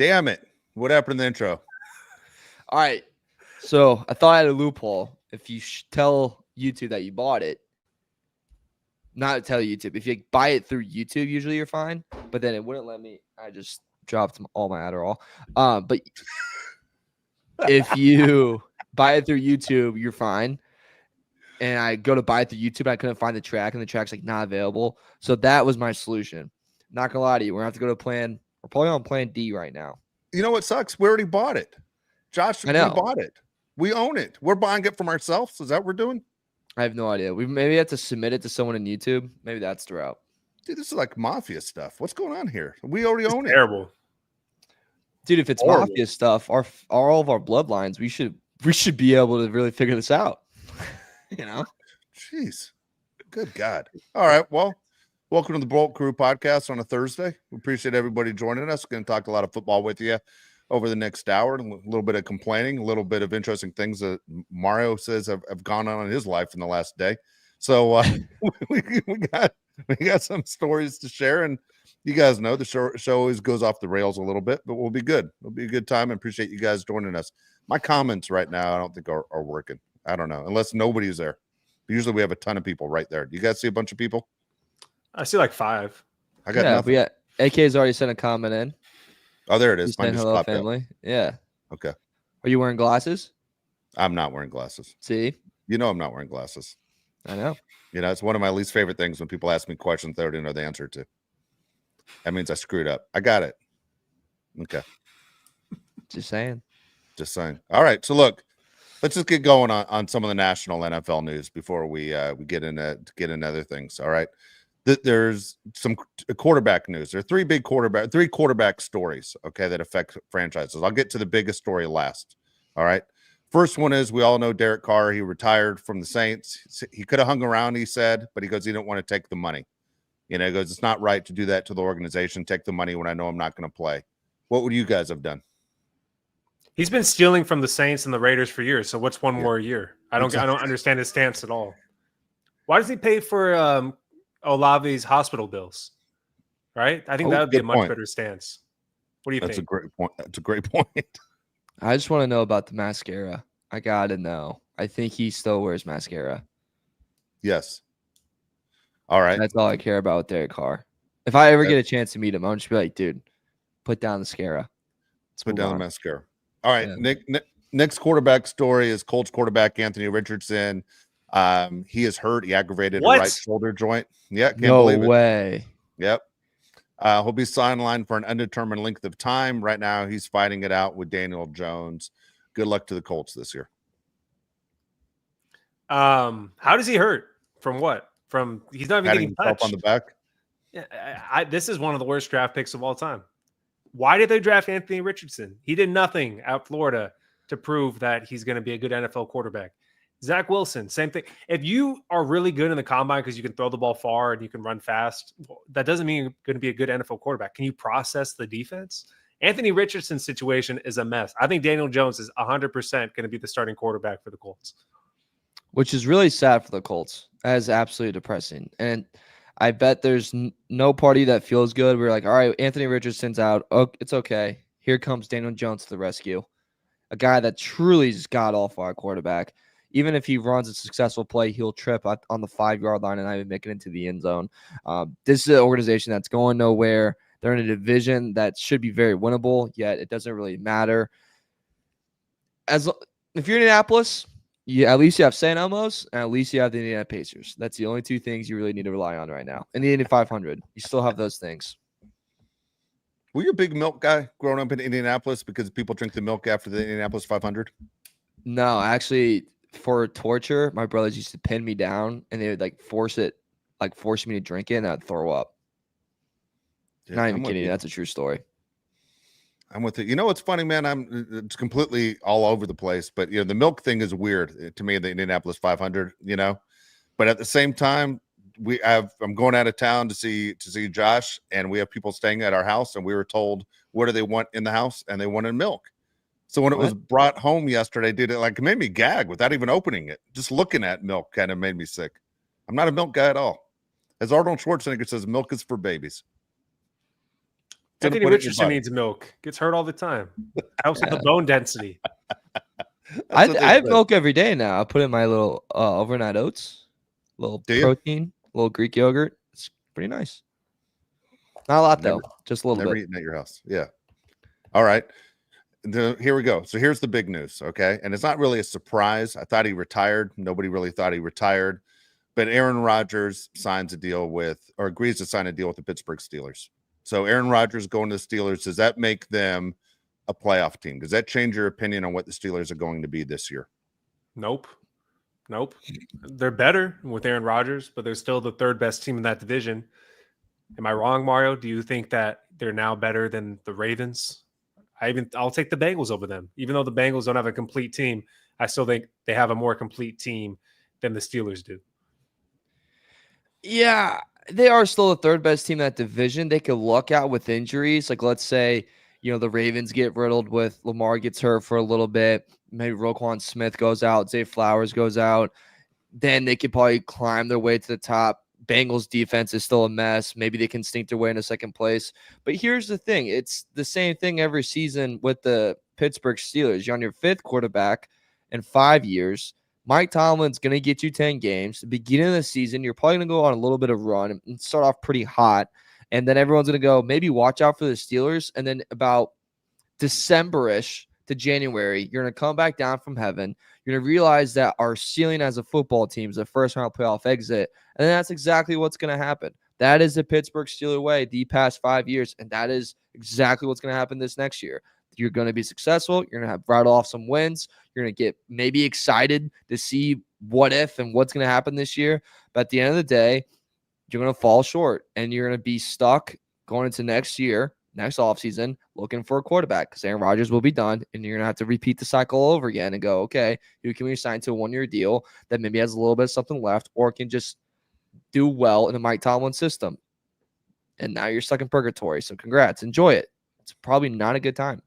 Damn it. What happened in the intro? All right. So I thought I had a loophole. If you tell YouTube that you bought it, not tell YouTube. If you buy it through YouTube, usually you're fine. But then it wouldn't let me. I just dropped all my Adderall. But if you buy it through YouTube, you're fine. And I go to buy it through YouTube, I couldn't find the track, and the track's like not available. So that was my solution. Not gonna lie to you, we're gonna have to go to plan. We're probably on plan D right now. You know what sucks? We already bought it. Josh, I know. we bought it. We own it. We're buying it from ourselves. Is that what we're doing? I have no idea. We maybe have to submit it to someone in YouTube. Maybe that's the route. Dude, this is like mafia stuff. What's going on here? We already own it. Terrible. Dude, if it's mafia stuff, all of our bloodlines, we should be able to really figure this out. You know? Jeez. Good God. All right. Well, welcome to the Bolt Crew podcast on a Thursday. We appreciate everybody joining us. We're going to talk a lot of football with you over the next hour. A little bit of complaining, a little bit of interesting things that Mario says have gone on in his life in the last day. So we got some stories to share, and you guys know the show always goes off the rails a little bit, but we'll be good. It'll be a good time. I appreciate you guys joining us. My comments right now, I don't think are working. I don't know, unless nobody's there. Usually we have a ton of people right there. Do you guys see a bunch of people? I see like 5. I got nothing. Yeah, AK's already sent a comment in. Oh, there it is. Mine just hello, family. Up. Yeah. Okay. Are you wearing glasses? I'm not wearing glasses. See? You know I'm not wearing glasses. I know. You know, it's one of my least favorite things when people ask me questions they already know the answer to. That means I screwed up. I got it. Okay. Just saying. All right. So look, let's just get going on some of the national NFL news before we get into other things. All right. There's some quarterback news. There are three quarterback stories, okay, that affect franchises. I'll get to the biggest story last. All right. First one is, we all know Derek Carr. He retired from the Saints. He could have hung around, he said, but he goes, he didn't want to take the money. You know, he goes, it's not right to do that to the organization, take the money when I know I'm not going to play. What would you guys have done? He's been stealing from the Saints and the Raiders for years. So what's one more year? I don't understand his stance at all. Why does he pay for Olave's hospital bills? Right? I think that would be a much better stance. What do you think? That's a great point. That's a great point. I just want to know about the mascara. I gotta know. I think he still wears mascara. Yes. All right. That's all I care about with Derek Carr. If I ever get a chance to meet him, I'll just be like, dude, put down the mascara. Put down the mascara. All right. Yeah. Next quarterback story is Colts quarterback Anthony Richardson. He is hurt. He aggravated a right shoulder joint. Yeah. Can't believe it. No way. Yep. He'll be sidelined for an undetermined length of time. Right now, he's fighting it out with Daniel Jones. Good luck to the Colts this year. How does he hurt? From what? From he's not even getting touched on the back. Yeah, this is one of the worst draft picks of all time. Why did they draft Anthony Richardson? He did nothing at Florida to prove that he's going to be a good NFL quarterback. Zach Wilson, same thing. If you are really good in the combine because you can throw the ball far and you can run fast, that doesn't mean you're going to be a good NFL quarterback. Can you process the defense? Anthony Richardson's situation is a mess. I think Daniel Jones is 100% going to be the starting quarterback for the Colts. Which is really sad for the Colts. That is absolutely depressing. And I bet there's no party that feels good. We're like, all right, Anthony Richardson's out. Oh, it's okay. Here comes Daniel Jones to the rescue. A guy that truly is god-awful at quarterback. Even if he runs a successful play, he'll trip on the 5-yard line and not even make it into the end zone. This is an organization that's going nowhere. They're in a division that should be very winnable, yet it doesn't really matter. If you're in Indianapolis, at least you have St. Elmo's, and at least you have the Indiana Pacers. That's the only two things you really need to rely on right now. In the Indy 500, you still have those things. Were you a big milk guy growing up in Indianapolis because people drink the milk after the Indianapolis 500? No, actually, for torture, my brothers used to pin me down, and they would force me to drink it, and I'd throw up. Dude, not even kidding. That's a true story. I'm with you. You know what's funny, man? It's completely all over the place, but the milk thing is weird to me. The Indianapolis 500, but at the same time, I'm going out of town to see Josh, and we have people staying at our house, and we were told what do they want in the house, and they wanted milk. So when it was brought home yesterday, dude, it made me gag without even opening it. Just looking at milk kind of made me sick. I'm not a milk guy at all. As Arnold Schwarzenegger says, milk is for babies. Anthony Richardson needs milk. Gets hurt all the time. Helps with the bone density. I have milk every day now. I put in my little overnight oats, little protein, little Greek yogurt. It's pretty nice. Not a lot though, just a little bit. Never eaten at your house. Yeah. All right. Here we go. So here's the big news. Okay. And it's not really a surprise. I thought he retired. Nobody really thought he retired. But Aaron Rodgers signs a deal with, or agrees to sign a deal with the Pittsburgh Steelers. So Aaron Rodgers going to the Steelers, does that make them a playoff team? Does that change your opinion on what the Steelers are going to be this year? Nope. They're better with Aaron Rodgers, but they're still the third best team in that division. Am I wrong, Mario? Do you think that they're now better than the Ravens? I'll take the Bengals over them. Even though the Bengals don't have a complete team, I still think they have a more complete team than the Steelers do. Yeah, they are still the third best team in that division. They could luck out with injuries. Like, let's say, the Ravens get riddled with Lamar gets hurt for a little bit. Maybe Roquan Smith goes out. Zay Flowers goes out. Then they could probably climb their way to the top. Bengals defense is still a mess. Maybe they can sneak their way into second place. But here's the thing. It's the same thing every season with the Pittsburgh Steelers. You're on your fifth quarterback in 5 years. Mike Tomlin's going to get you 10 games. The beginning of the season, you're probably going to go on a little bit of run and start off pretty hot. And then everyone's going to go, maybe watch out for the Steelers. And then about December-ish to January, you're going to come back down from heaven. You're going to realize that our ceiling as a football team is a first-round playoff exit. And then that's exactly what's going to happen. That is the Pittsburgh Steelers way the past 5 years. And that is exactly what's going to happen this next year. You're going to be successful. You're going to rattle off some wins. You're going to get maybe excited to see what if and what's going to happen this year. But at the end of the day, you're going to fall short and you're going to be stuck going into next year, next offseason, looking for a quarterback because Aaron Rodgers will be done and you're going to have to repeat the cycle all over again and go, okay, who can we sign to a 1-year deal that maybe has a little bit of something left or can just do well in the Mike Tomlin system? And now you're stuck in purgatory. So congrats. Enjoy it. It's probably not a good time.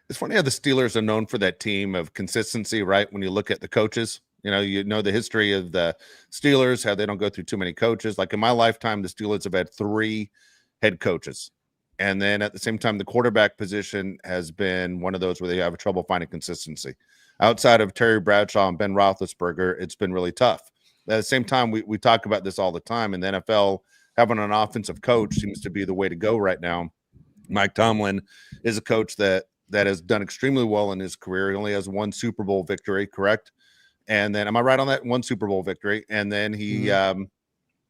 It's funny how the Steelers are known for that team of consistency, right? When you look at the coaches, you know the history of the Steelers, how they don't go through too many coaches. Like in my lifetime, the Steelers have had 3 head coaches. And then at the same time, the quarterback position has been one of those where they have trouble finding consistency. Outside of Terry Bradshaw and Ben Roethlisberger, it's been really tough. At the same time, we talk about this all the time. In the NFL, having an offensive coach seems to be the way to go right now. Mike Tomlin is a coach that has done extremely well in his career. He only has 1 Super Bowl victory, correct? And then, am I right on that? 1 Super Bowl victory. And then he,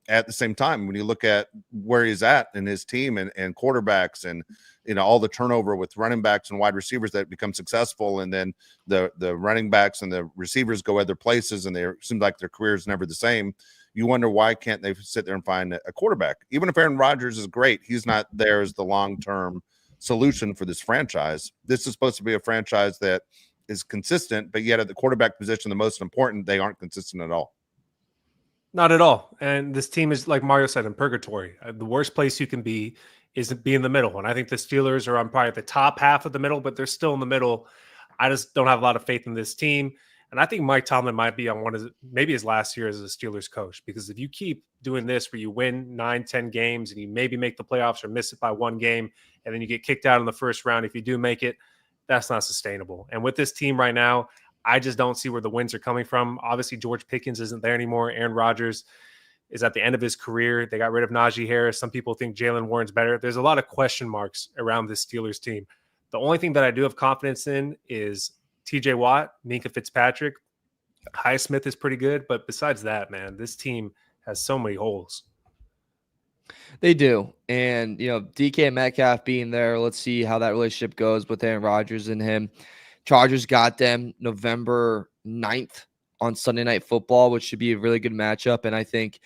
at the same time, when you look at where he's at in his team and quarterbacks and, all the turnover with running backs and wide receivers that become successful. And then the running backs and the receivers go other places and they seem like their career is never the same. You wonder why can't they sit there and find a quarterback? Even if Aaron Rodgers is great, he's not there as the long-term solution for this franchise. This is supposed to be a franchise that is consistent, but yet at the quarterback position, the most important, they aren't consistent at all. Not at all. And this team is, like Mario said, in purgatory. The worst place you can be is to be in the middle. And I think the Steelers are on probably the top half of the middle, but they're still in the middle. I just don't have a lot of faith in this team. And I think Mike Tomlin might be on maybe his last year as a Steelers coach, because if you keep doing this where you win 9-10 games and you maybe make the playoffs or miss it by 1 game, and then you get kicked out in the first round, if you do make it, that's not sustainable. And with this team right now, I just don't see where the wins are coming from. Obviously, George Pickens isn't there anymore. Aaron Rodgers is at the end of his career. They got rid of Najee Harris. Some people think Jalen Warren's better. There's a lot of question marks around this Steelers team. The only thing that I do have confidence in is TJ Watt, Minka Fitzpatrick. Highsmith is pretty good. But besides that, man, this team has so many holes. They do. And, DK Metcalf being there, let's see how that relationship goes with Aaron Rodgers and him. Chargers got them November 9th on Sunday Night Football, which should be a really good matchup. And I think,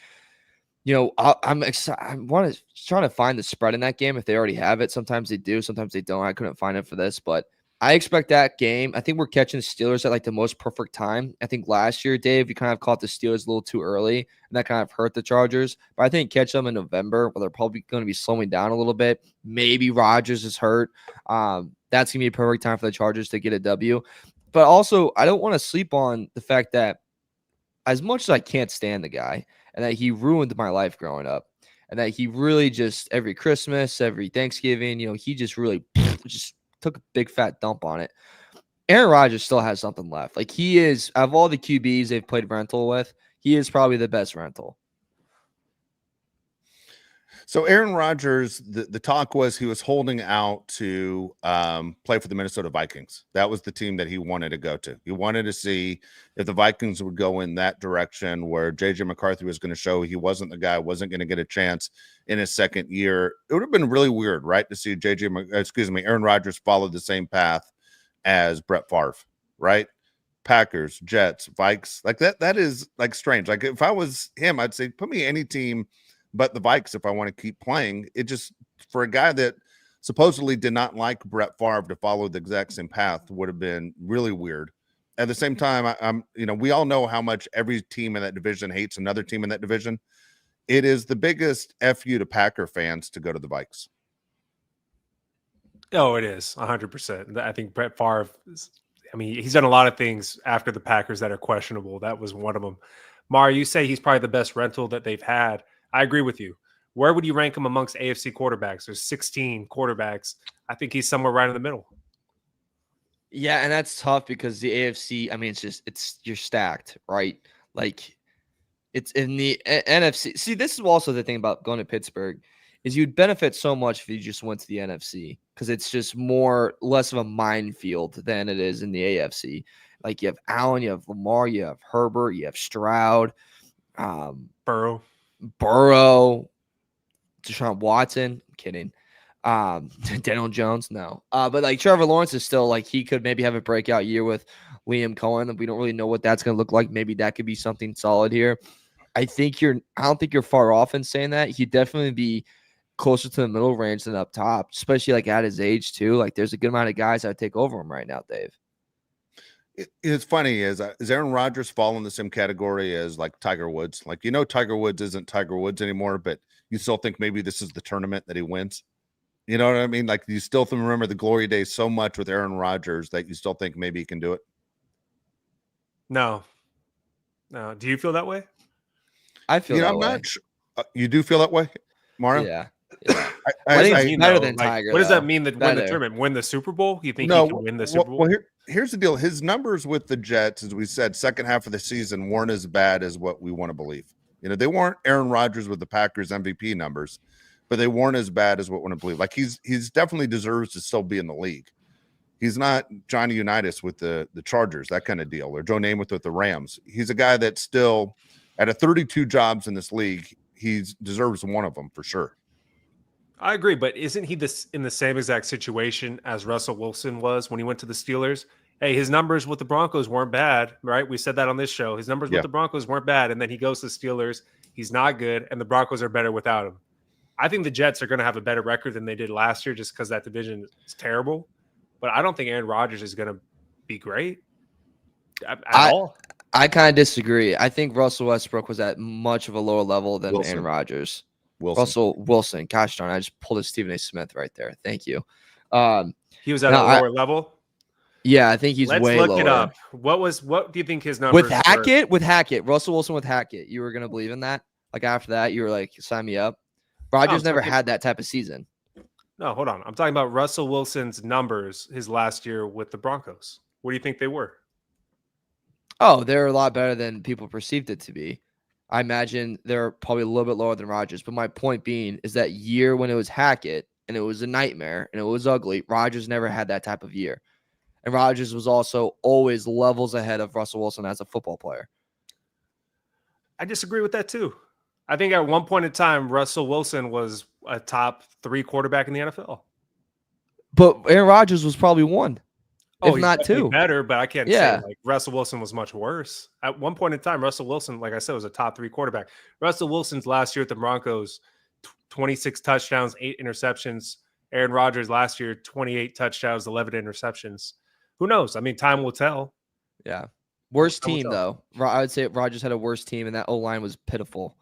I'm excited. I want to trying to find the spread in that game if they already have it. Sometimes they do, sometimes they don't. I couldn't find it for this, but I expect that game. I think we're catching the Steelers at like the most perfect time. I think last year, Dave, you kind of caught the Steelers a little too early, and that kind of hurt the Chargers. But I think catch them in November, where they're probably going to be slowing down a little bit. Maybe Rodgers is hurt. That's going to be a perfect time for the Chargers to get a W. But also, I don't want to sleep on the fact that as much as I can't stand the guy and that he ruined my life growing up, and that he really just every Christmas, every Thanksgiving, he just really just took a big fat dump on it. Aaron Rodgers still has something left. Like he is, of all the QBs they've played rental with, he is probably the best rental. So Aaron Rodgers, the talk was he was holding out to play for the Minnesota Vikings. That was the team that he wanted to go to. He wanted to see if the Vikings would go in that direction where J.J. McCarthy was going to show he wasn't the guy, wasn't going to get a chance in his second year. It would have been really weird, right, to see Aaron Rodgers follow the same path as Brett Favre, right? Packers, Jets, Vikes, like that is like strange. Like if I was him, I'd say put me any team but the Vikes if I want to keep playing. It just, for a guy that supposedly did not like Brett Favre to follow the exact same path, would have been really weird. At the same time, I'm we all know how much every team in that division hates another team in that division. It is the biggest FU to Packer fans to go to the Vikes. Oh, it is 100%. I think Brett Favre he's done a lot of things after the Packers that are questionable. That was one of them. Mar, you say he's probably the best rental that they've had. I agree with you. Where would you rank him amongst AFC quarterbacks? There's 16 quarterbacks. I think he's somewhere right in the middle. Yeah, and that's tough because the AFC, you're stacked, right? Like it's in the NFC. See, this is also the thing about going to Pittsburgh is you'd benefit so much if you just went to the NFC because it's just less of a minefield than it is in the AFC. Like you have Allen, you have Lamar, you have Herbert, you have Stroud, Burrow, Deshaun Watson. I'm kidding. Daniel Jones, no. But like Trevor Lawrence is still like he could maybe have a breakout year with Liam Cohen. We don't really know what that's going to look like. Maybe that could be something solid here. I don't think you're far off in saying that. He'd definitely be closer to the middle range than up top, especially like at his age too. Like there's a good amount of guys that would take over him right now, Dave. It's funny is Aaron Rodgers fall in the same category as like Tiger Woods? Like, Tiger Woods isn't Tiger Woods anymore, but you still think maybe this is the tournament that he wins. You know what I mean? Like you still remember the glory days so much with Aaron Rodgers that you still think maybe he can do it. No. Do you feel that way? I feel that I'm way. not sure. You do feel that way, Mario? Yeah. I think think it's better than Tiger. What does that though? mean? That win the tournament, win the Super Bowl? You think he can win the Super Bowl? Well, here's the deal. His numbers with the Jets, as we said, second half of the season weren't as bad as what we want to believe. They weren't Aaron Rodgers with the Packers MVP numbers, but they weren't as bad as what we want to believe. Like he's definitely deserves to still be in the league. He's not Johnny Unitas with the Chargers, that kind of deal, or Joe Namath with the Rams. He's a guy that's still at 32 jobs in this league. He deserves one of them for sure. I agree, but isn't he in the same exact situation as Russell Wilson was when he went to the Steelers? Hey, his numbers with the Broncos weren't bad, right? We said that on this show. His numbers with the Broncos weren't bad, and then he goes to the Steelers. He's not good, and the Broncos are better without him. I think the Jets are going to have a better record than they did last year just because that division is terrible. But I don't think Aaron Rodgers is going to be great at all. I kind of disagree. I think Russell Westbrook was at much of a lower level than Wilson. Aaron Rodgers. Russell Wilson. Gosh darn, I just pulled a Stephen A. Smith right there. Thank you. He was at a lower level? Yeah, I think he's Let's way look lower. It up. What do you think his numbers With Hackett, Russell Wilson with Hackett. You were going to believe in that? Like after that, you were like, sign me up. Rodgers never had that type of season. No, hold on. I'm talking about Russell Wilson's numbers his last year with the Broncos. What do you think they were? Oh, they're a lot better than people perceived it to be. I imagine they're probably a little bit lower than Rodgers. But my point being is that year when it was Hackett and it was a nightmare and it was ugly, Rodgers never had that type of year. And Rodgers was also always levels ahead of Russell Wilson as a football player. I disagree with that too. I think at one point in time, Russell Wilson was a top 3 quarterback in the NFL. But Aaron Rodgers was probably one. Oh, if not two. Better, but I can't say like Russell Wilson was much worse. At one point in time, Russell Wilson, like I said, was a top 3 quarterback. Russell Wilson's last year at the Broncos, 26 touchdowns, 8 interceptions. Aaron Rodgers last year, 28 touchdowns, 11 interceptions. Who knows? I mean, time will tell. Yeah. Worst team, though. I would say Rodgers had a worse team, and that O-line was pitiful.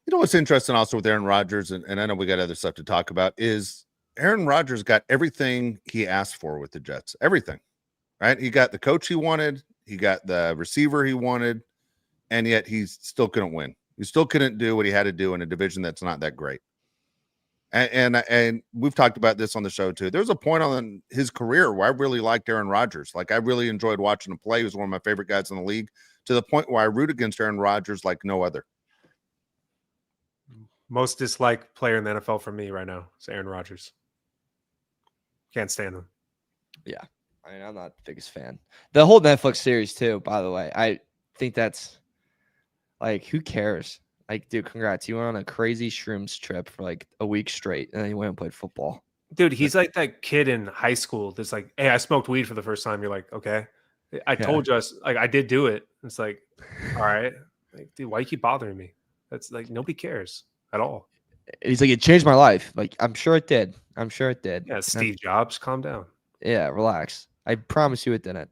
You know what's interesting also with Aaron Rodgers, and I know we got other stuff to talk about, is Aaron Rodgers got everything he asked for with the Jets. Everything, right? He got the coach he wanted. He got the receiver he wanted, and yet he still couldn't win. You still couldn't do what he had to do in a division that's not that great. And we've talked about this on the show too. There's a point on his career where I really liked Aaron Rodgers. Like I really enjoyed watching him play. He was one of my favorite guys in the league, to the point where I root against Aaron Rodgers like no other. Most disliked player in the NFL for me right now is Aaron Rodgers. Can't stand him. Yeah. I mean, I'm not the biggest fan. The whole Netflix series too, by the way. I think that's like, who cares? Like, dude, congrats. You went on a crazy shrooms trip for like a week straight, and then you went and played football. Dude, he's like that kid in high school that's like, hey, I smoked weed for the first time. You're like, okay. I told you, I did do it. It's like, all right. Like, dude, why you keep bothering me? That's like, nobody cares at all. He's like, it changed my life. Like, I'm sure it did. Yeah, Steve Jobs, calm down. Yeah, relax. I promise you it didn't.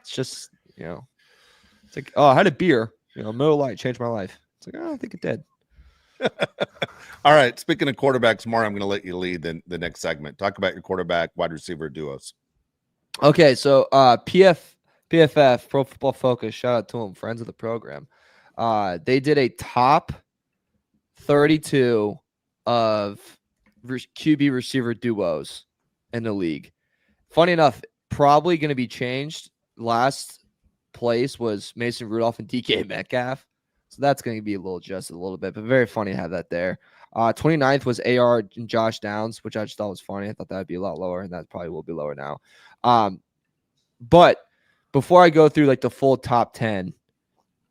It's just, it's like, oh, I had a beer, Miller Lite changed my life. It's like, oh, I think it did. All right. Speaking of quarterbacks, Mario, I'm going to let you lead the next segment. Talk about your quarterback wide receiver duos. Okay, so PFF, Pro Football Focus, shout out to them, friends of the program. They did a top 32 of QB receiver duos in the league. Funny enough, probably going to be changed. Last place was Mason Rudolph and DK Metcalf. So that's going to be a little adjusted a little bit, but very funny to have that there. 29th was AR and Josh Downs, which I just thought was funny. I thought that would be a lot lower, and that probably will be lower now. But before I go through like the full top 10,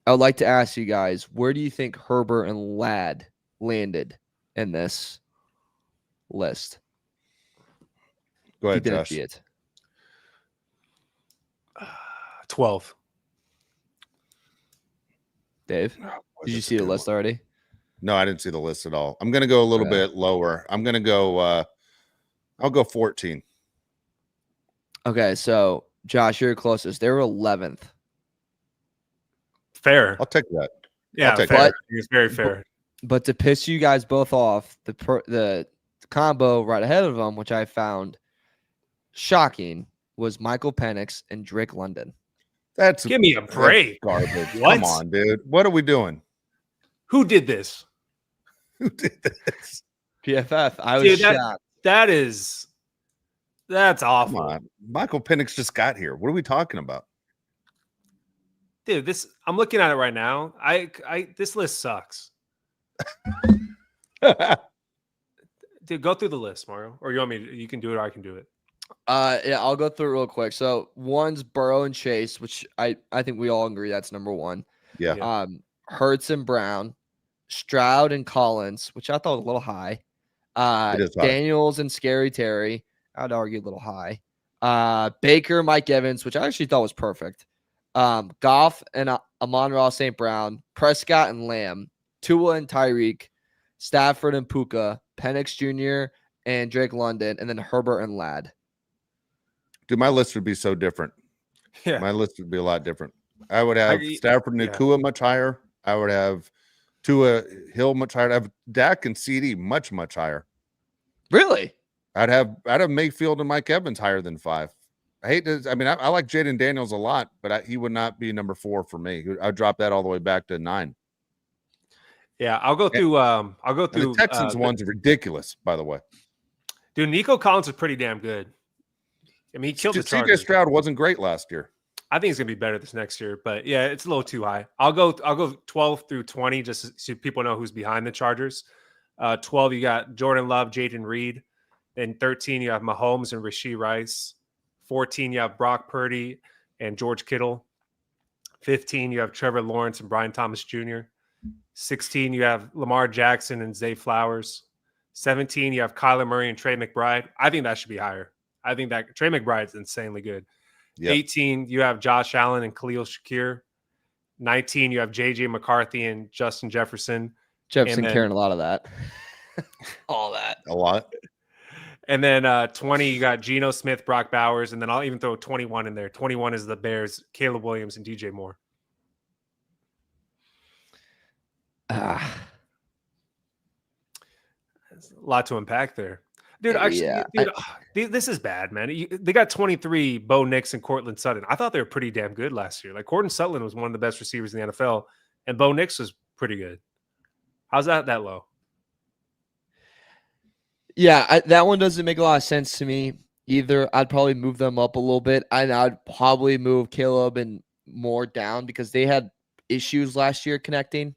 I would like to ask you guys, where do you think Herbert and Ladd landed in this list? Go ahead, Josh. 12. Dave, did you see the list already? No, I didn't see the list at all. I'm going to go a little bit lower. I'm going to go, I'll go 14. Okay, so Josh, you're closest. They were 11th. Fair. I'll take that. Yeah, I'll take fair. that. It's very fair. But to piss you guys both off, the combo right ahead of them, which I found shocking, was Michael Penix and Drake London. Give me a break. Garbage. What? Come on, dude. What are we doing? Who did this? Who did this? PFF. I was shocked. That's awful. Come on. Michael Penix just got here. What are we talking about? Dude, I'm looking at it right now. This list sucks. Dude, go through the list, Mario. Or you can do it or I can do it. Yeah, I'll go through it real quick. So one's Burrow and Chase, which I think we all agree that's number one. Yeah. Hurts and Brown, Stroud and Collins, which I thought was a little high. It is high. Daniels and Scary Terry, I'd argue a little high. Baker, Mike Evans, which I actually thought was perfect. Goff and Amon-Ra St. Brown, Prescott and Lamb, Tua and Tyreek, Stafford and Puka, Penix Jr. and Drake London, and then Herbert and Ladd. Dude, my list would be so different. Yeah. My list would be a lot different. I would have Stafford and Nakua much higher. I would have Tua Hill much higher. I'd have Dak and CD much, much higher. Really? I'd have Mayfield and Mike Evans higher than 5. I like Jaden Daniels a lot, but he would not be number 4 for me. I'd drop that all the way back to 9. Yeah, I'll go through. The Texans one's ridiculous, by the way. Dude, Nico Collins is pretty damn good. I mean, he killed the Chargers. CJ Stroud wasn't great last year. I think he's gonna be better this next year, but yeah, it's a little too high. I'll go 12 through 20 just so people know who's behind the Chargers. 12, you got Jordan Love, Jaden Reed. Then 13, you have Mahomes and Rashee Rice. 14, you have Brock Purdy and George Kittle. 15, you have Trevor Lawrence and Brian Thomas Jr. 16, you have Lamar Jackson and Zay Flowers. 17, you have Kyler Murray and Trey McBride. I think that should be higher. I think that Trey McBride's insanely good. Yep. 18, you have Josh Allen and Khalil Shakir. 19, you have J.J. McCarthy and Justin Jefferson. Carrying a lot of that. All that. A lot. And then 20, you got Geno Smith, Brock Bowers, and then I'll even throw 21 in there. 21 is the Bears, Caleb Williams, and DJ Moore. There's a lot to unpack there. Dude, this is bad, man. They got 23, Bo Nix and Cortland Sutton. I thought they were pretty damn good last year. Like, Cortland Sutton was one of the best receivers in the NFL, and Bo Nix was pretty good. How's that low? Yeah, that one doesn't make a lot of sense to me either. I'd probably move them up a little bit. I'd probably move Caleb and Moore down because they had issues last year connecting.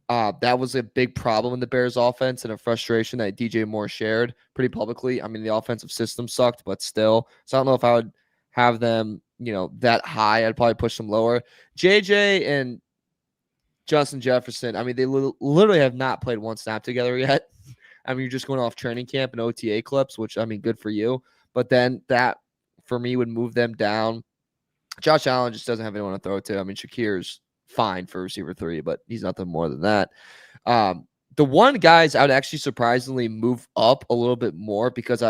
That was a big problem in the Bears offense and a frustration that DJ Moore shared pretty publicly. I mean, the offensive system sucked, but still. So I don't know if I would have them, that high. I'd probably push them lower. JJ and Justin Jefferson, I mean, they literally have not played one snap together yet. I mean, you're just going off training camp and OTA clips, which, I mean, good for you. But then that, for me, would move them down. Josh Allen just doesn't have anyone to throw to. I mean, Shakir's fine for receiver 3, but he's nothing more than that. The one guys I would actually surprisingly move up a little bit more because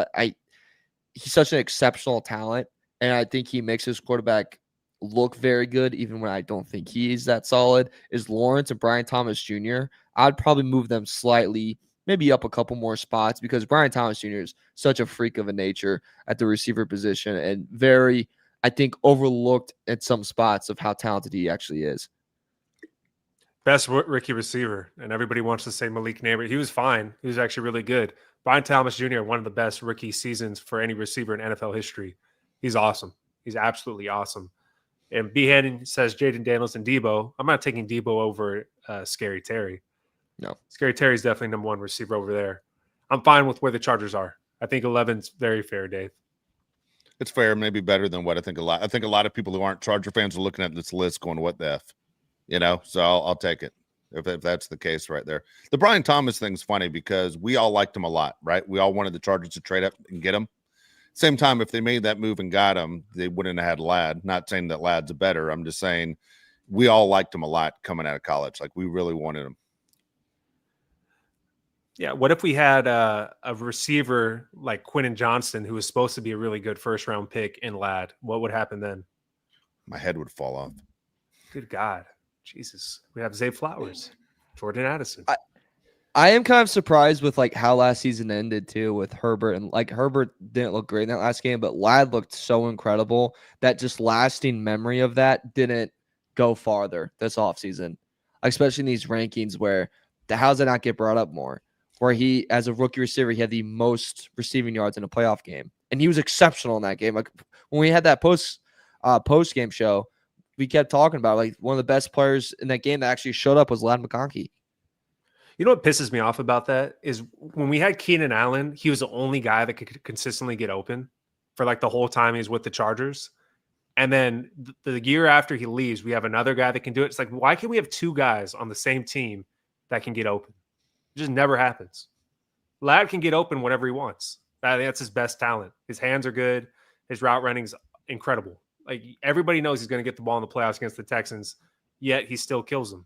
he's such an exceptional talent, and I think he makes his quarterback look very good, even when I don't think he's that solid, is Lawrence and Brian Thomas Jr. I'd probably move them slightly, maybe up a couple more spots because Brian Thomas Jr. is such a freak of a nature at the receiver position and very, I think, overlooked at some spots of how talented he actually is. Best rookie receiver, and everybody wants to say Malik Nabers. He was fine. He was actually really good. Brian Thomas Jr., one of the best rookie seasons for any receiver in NFL history. He's awesome. He's absolutely awesome. And B. Hannon says Jaden Daniels and Debo. I'm not taking Debo over Scary Terry. No. Scary Terry's definitely number one receiver over there. I'm fine with where the Chargers are. I think 11's very fair, Dave. It's fair, maybe better than what I think a lot of people who aren't Charger fans are looking at this list going, what the F? So I'll take it if that's the case right there. The Brian Thomas thing's funny because we all liked him a lot, right? We all wanted the Chargers to trade up and get him. Same time, if they made that move and got him, they wouldn't have had Ladd. Not saying that Ladd's better. I'm just saying we all liked him a lot coming out of college. Like, we really wanted him. Yeah, what if we had a receiver like Quentin Johnston, who was supposed to be a really good first-round pick in Ladd? What would happen then? My head would fall off. Good God. Jesus. We have Zay Flowers, Jordan Addison. I am kind of surprised with how last season ended too with Herbert, and Herbert didn't look great in that last game, but Ladd looked so incredible that just lasting memory of that didn't go farther this offseason, especially in these rankings where how does it not get brought up more? Where he, as a rookie receiver, he had the most receiving yards in a playoff game, and he was exceptional in that game. Like when we had that post game show, we kept talking about one of the best players in that game that actually showed up was Ladd McConkey. You know what pisses me off about that is when we had Keenan Allen, he was the only guy that could consistently get open for the whole time he was with the Chargers. And then the year after he leaves, we have another guy that can do it. It's like, why can't we have two guys on the same team that can get open? It just never happens. Ladd can get open whenever he wants. That's his best talent. His hands are good. His route running's incredible. Everybody knows he's going to get the ball in the playoffs against the Texans, yet he still kills them.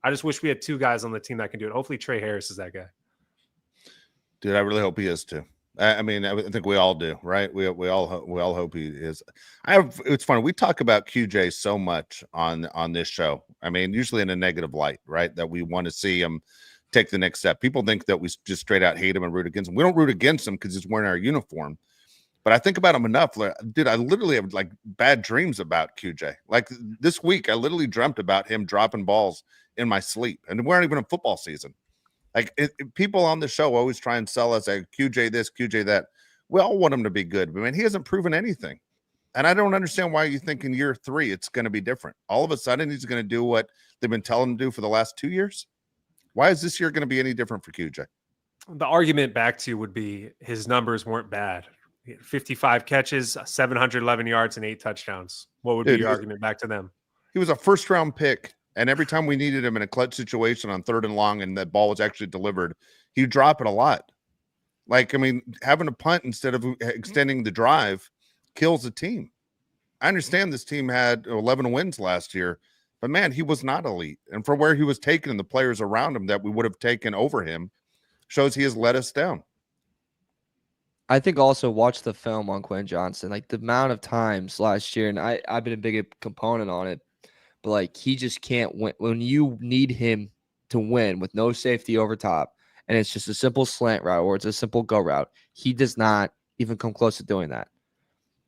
I just wish we had two guys on the team that can do it. Hopefully Trey Harris is that guy. Dude, I really hope he is too. I mean, I think we all do, right? We all hope he is. It's funny. We talk about QJ so much on this show. I mean, usually in a negative light, right? That we want to see him take the next step. People think that we just straight out hate him and root against him. We don't root against him because he's wearing our uniform. But I think about him enough. Dude, I literally have bad dreams about QJ. This week, I literally dreamt about him dropping balls in my sleep, and we aren't even in football season. People on the show always try and sell us QJ this, QJ that. We all want him to be good, but man, he hasn't proven anything. And I don't understand why you think in year 3 it's going to be different. All of a sudden, he's going to do what they've been telling him to do for the last 2 years. Why is this year going to be any different for QJ? The argument back to you would be his numbers weren't bad. 55 catches, 711 yards, and 8 touchdowns. What would be your argument back to them? He was a first-round pick, and every time we needed him in a clutch situation on 3rd and long and that ball was actually delivered, he'd drop it a lot. Having a punt instead of extending the drive kills the team. I understand this team had 11 wins last year, but, man, he was not elite. And for where he was taken and the players around him that we would have taken over him shows he has let us down. I think also watch the film on Quentin Johnston. The amount of times last year, and I've been a big component on it, but he just can't win. When you need him to win with no safety over top, and it's just a simple slant route or it's a simple go route, he does not even come close to doing that.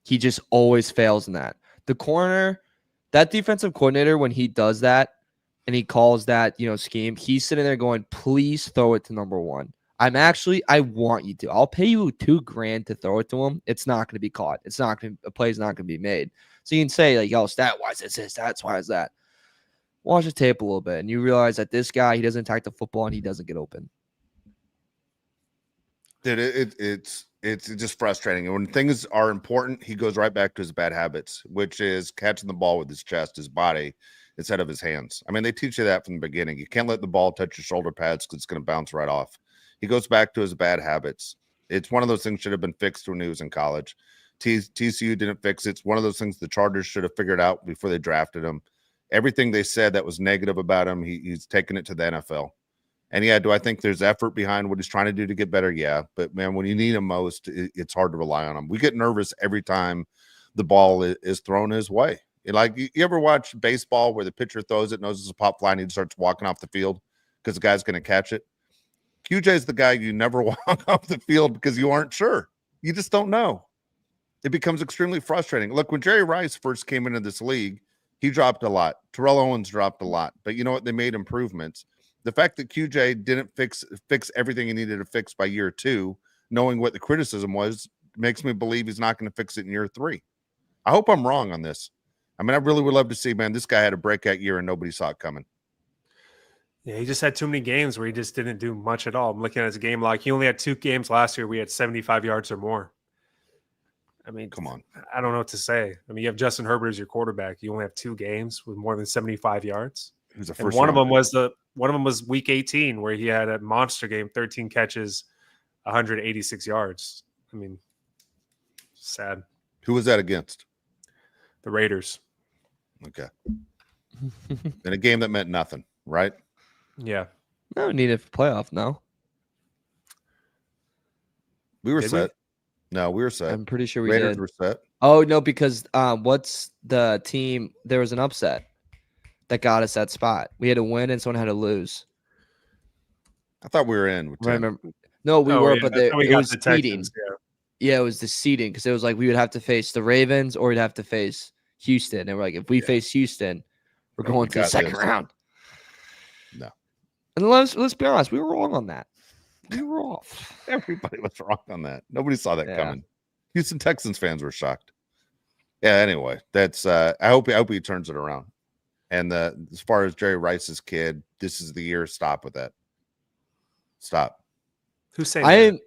He just always fails in that. The corner, that defensive coordinator, when he does that, and he calls that, scheme, he's sitting there going, please throw it to number one. I want you to. I'll pay you $2,000 to throw it to him. It's not going to be caught. A play's not going to be made. So you can say, like, yo, stat-wise, it's this, that's why it's that. Watch the tape a little bit, and you realize that this guy, he doesn't attack the football, and he doesn't get open. Dude, it's just frustrating. And when things are important, he goes right back to his bad habits, which is catching the ball with his chest, his body, instead of his hands. I mean, they teach you that from the beginning. You can't let the ball touch your shoulder pads because it's going to bounce right off. He goes back to his bad habits. It's one of those things should have been fixed when he was in college. TCU didn't fix it. It's one of those things the Chargers should have figured out before they drafted him. Everything they said that was negative about him, he's taken it to the NFL. And yeah, do I think there's effort behind what he's trying to do to get better? Yeah. But man, when you need him most, it's hard to rely on him. We get nervous every time the ball is thrown his way. Like, you ever watch baseball where the pitcher throws it, knows it's a pop fly, and he starts walking off the field because the guy's going to catch it? QJ is the guy you never walk off the field because you aren't sure. You just don't know. It becomes extremely frustrating. Look, when Jerry Rice first came into this league, he dropped a lot. Terrell Owens dropped a lot. But you know what? They made improvements. The fact that QJ didn't fix everything he needed to fix by year 2, knowing what the criticism was, makes me believe he's not going to fix it in year 3. I hope I'm wrong on this. I mean, I really would love to see, man, this guy had a breakout year and nobody saw it coming. Yeah, he just had too many games where he just didn't do much at all. I'm looking at his game log. He only had 2 games last year. We had 75 yards or more. I mean, come on. I don't know what to say. I mean, you have Justin Herbert as your quarterback. You only have 2 games with more than 75 yards. And one of them was week 18 where he had a monster game, 13 catches, 186 yards. I mean, sad. Who was that against? The Raiders. Okay. In a game that meant nothing, right? Yeah. No need it for playoff, no. We were set. No, we were set. I'm pretty sure we Raiders did. were set. Oh, no, because what's the team? There was an upset that got us that spot. We had to win and someone had to lose. I thought we were in. With 10. Remember? No, we were, but it was the seeding. Texans, yeah. Yeah, it was the seeding because it was like we would have to face the Ravens or we'd have to face Houston. And we're like, if we face Houston, we're going to the second round. No. And let's be honest, we were wrong on that. We were off. Everybody was wrong on that. Nobody saw that coming. Houston Texans fans were shocked. Yeah, anyway, that's I hope he turns it around. And as far as Jerry Rice's kid, this is the year. Stop with that. Stop. Who's saying that?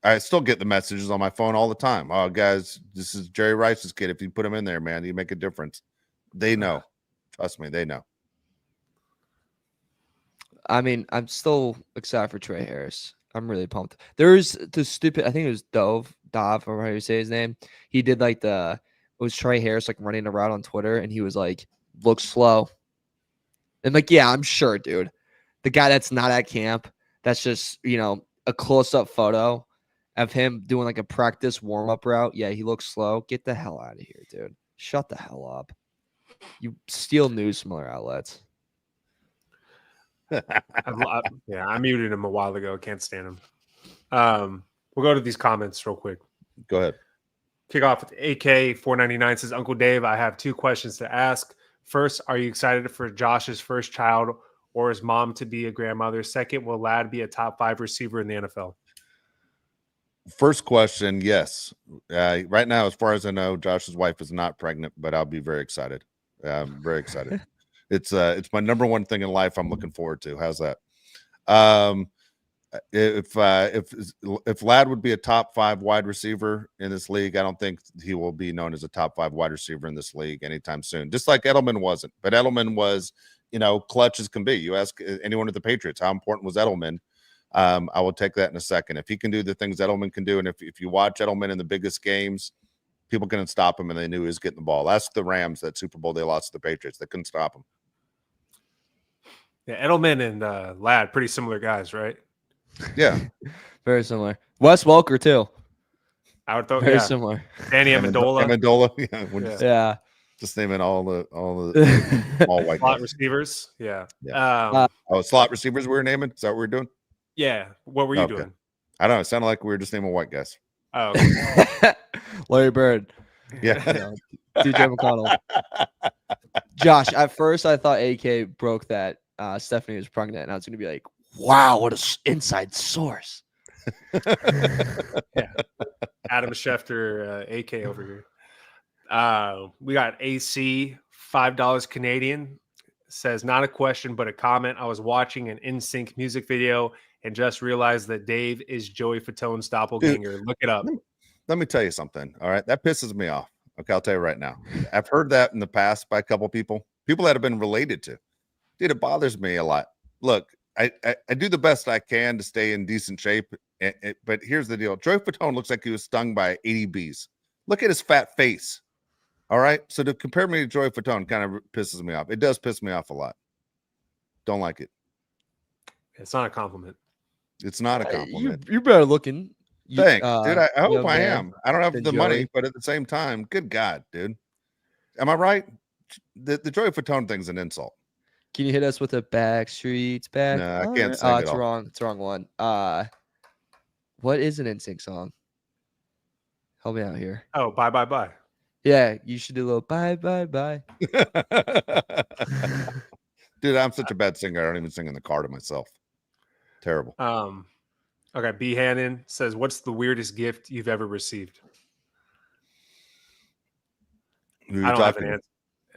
I still get the messages on my phone all the time. Oh, guys, this is Jerry Rice's kid. If you put him in there, man, you make a difference. They know. Trust me, they know. I mean, I'm still excited for Trey Harris. I'm really pumped. There's the stupid, I think it was Dove, or how you say his name. He did like it was Trey Harris like running around on Twitter and he was like, looks slow. And like, yeah, I'm sure, dude. The guy that's not at camp, that's just, a close-up photo of him doing like a practice warm-up route. Yeah, he looks slow. Get the hell out of here, dude. Shut the hell up. You steal news from other outlets. I muted him a while ago. Can't stand him. We'll go to these comments real quick. Go ahead. Kick off with AK499 says, Uncle Dave, I have 2 questions to ask. First, are you excited for Josh's first child or his mom to be a grandmother? Second, will Ladd be a top 5 receiver in the NFL? First question, yes. Right now, as far as I know, Josh's wife is not pregnant, but I'll be very excited. I'm very excited. It's my number one thing in life I'm looking forward to. How's that? If Ladd would be a top 5 wide receiver in this league, I don't think he will be known as a top 5 wide receiver in this league anytime soon. Just like Edelman wasn't, but Edelman was, clutch as can be. You ask anyone at the Patriots, how important was Edelman? I will take that in a second. If he can do the things Edelman can do, and if you watch Edelman in the biggest games, people couldn't stop him, and they knew he was getting the ball. Ask the Rams that Super Bowl they lost to the Patriots. They couldn't stop him. Yeah, Edelman and Ladd, pretty similar guys, right? Yeah. Very similar. Wes Welker, too. I would throw Very similar. Danny Amendola. Yeah. Just naming all the all white slot guys. Receivers. Yeah. Slot receivers we were naming? Is that what we were doing? Yeah. What were you doing? I don't know. It sounded like we were just naming white guys. Oh, okay. Larry Bird. Yeah. DJ McConnell. Josh, at first I thought AK broke that Stephanie was pregnant, and I was gonna be like, "Wow, what a inside source." Yeah. Adam Schefter, AK over here. We got AC, $5 Canadian. Says, not a question, but a comment. I was watching an NSYNC music video and just realized that Dave is Joey Fatone's doppelganger. Look it up. Let me tell you something. All right. That pisses me off. Okay. I'll tell you right now. I've heard that in the past by a couple people that have been related to. Dude, it bothers me a lot. Look, I do the best I can to stay in decent shape. But here's the deal. Joey Fatone looks like he was stung by 80 bees. Look at his fat face. All right. So to compare me to Joey Fatone kind of pisses me off. It does piss me off a lot. Don't like it. It's not a compliment. It's not a compliment. You're better looking. Thanks, dude. I hope I am. I don't have the Joey. money, but at the same time, good God, dude. Am I right? The Joey Fatone thing's an insult. Can you hit us with a Backstreet's Back? No, I can't sing it's wrong. It's the wrong one. What is an NSYNC song? Help me out here. Oh, bye, bye, bye. Yeah, you should do a little bye, bye, bye. Dude, I'm such a bad singer. I don't even sing in the car to myself. Terrible. Okay, B. Hannon says, what's the weirdest gift you've ever received? I don't have an answer.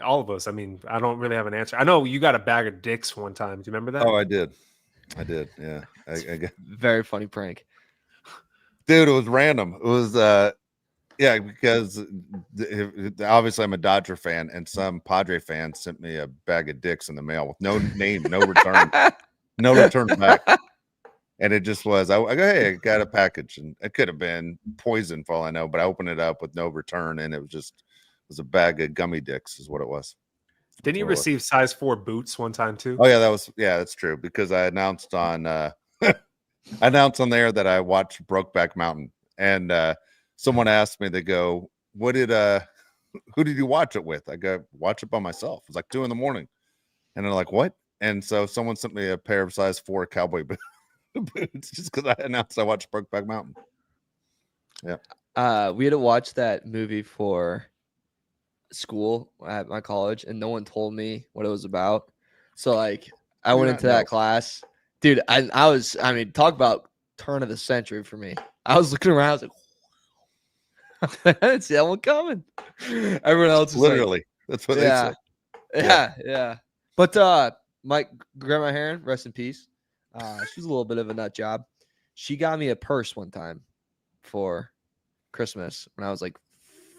All of us. I mean, I don't really have an answer. I know you got a bag of dicks one time. Do you remember that? Oh, I did. Yeah. I Very funny prank. Dude, it was random. It was yeah, because obviously I'm a Dodger fan, and some Padre fan sent me a bag of dicks in the mail with no name, no return, no return back. And it just was, I go, hey, I got a package, and it could have been poison for all I know, but I opened it up with no return, and it was a bag of gummy dicks is what it was. Didn't you receive size 4 boots one time too? Oh yeah, that's true, because I announced on I announced on there that I watched Brokeback Mountain, and someone asked me, they go, who did you watch it with? I go, watch it by myself. It's like 2 a.m. and they're like, what? And so someone sent me a pair of size 4 cowboy boots just because I announced I watched Brokeback Mountain. Yeah. We had to watch that movie for school at my college, and no one told me what it was about. So like I went into that class, dude. I mean, talk about turn of the century for me. I was looking around, I was like, I didn't see that one coming. Everyone else is literally like, that's what they said. Yeah. But my grandma Heron, rest in peace. She's a little bit of a nut job. She got me a purse one time for Christmas when I was like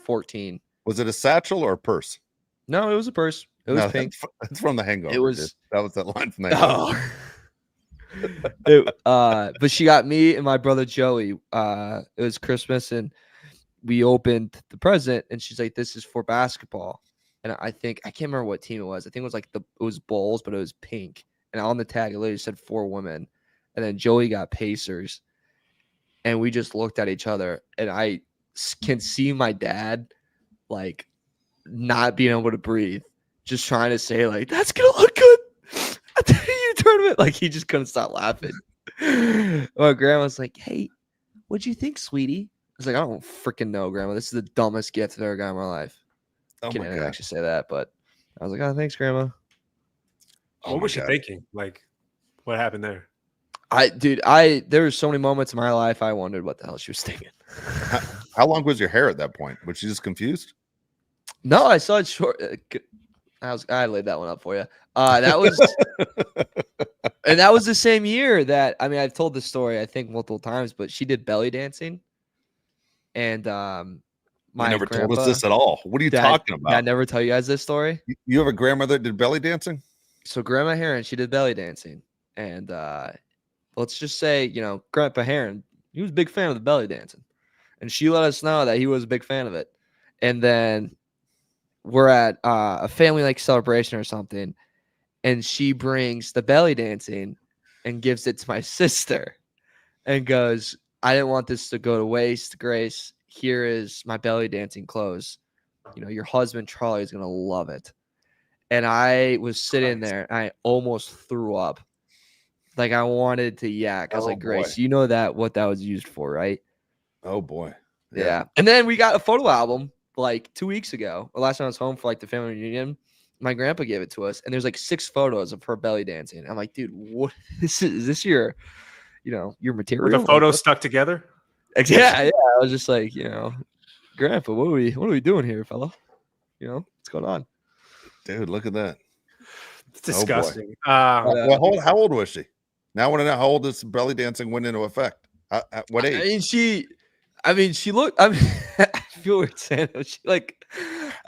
14. Was it a satchel or a purse? No, it was a purse. It was pink. It's from The Hangover. It was that was that line from The Hangover. But she got me and my brother Joey. It was Christmas, and we opened the present, and she's like, "This is for basketball." And I can't remember what team it was. I think it was like it was Bulls, but it was pink. And on the tag, it literally said 4 women. And then Joey got Pacers. And we just looked at each other, and I can see my dad like not being able to breathe, just trying to say like, "That's gonna look good at the tournament." Like he just couldn't stop laughing. My grandma's like, "Hey, what'd you think, sweetie?" I was like, "I don't freaking know, Grandma. This is the dumbest gift I've ever got in my life." Oh I didn't actually say that, but I was like, "Oh, thanks, Grandma." What was she thinking? Like, what happened there? There were so many moments in my life I wondered what the hell she was thinking. How long was your hair at that point? Was she just confused? No, I saw it short. I laid that one up for you. That was, and that was the same year that, I mean, I've told this story I think multiple times, but she did belly dancing, and my never told us this at all. What are you talking about? I never tell you guys this story. You have a grandmother that did belly dancing? So Grandma Heron, she did belly dancing, and let's just say, Grandpa Heron, he was a big fan of the belly dancing, and she let us know that he was a big fan of it. And then we're at a family like celebration or something, and she brings the belly dancing and gives it to my sister and goes, "I didn't want this to go to waste, Grace. Here is my belly dancing clothes. Your husband Charlie is gonna love it." And I was sitting there, and I almost threw up. Like I wanted to yak. I was like, "Grace, you know what that was used for, right?" Oh boy. Yeah. And then we got a photo album like 2 weeks ago. The last time I was home for like the family reunion, my grandpa gave it to us, and there's like 6 photos of her belly dancing. I'm like, dude, what is this your, your material? Were the Like, photos stuck together? yeah. I was just like, grandpa, what are we doing here, fella? What's going on? Dude, look at that. It's disgusting. How old was she? Now I want to know how old this belly dancing went into effect. What age? I mean, she looked. I mean, I feel weird saying it. She like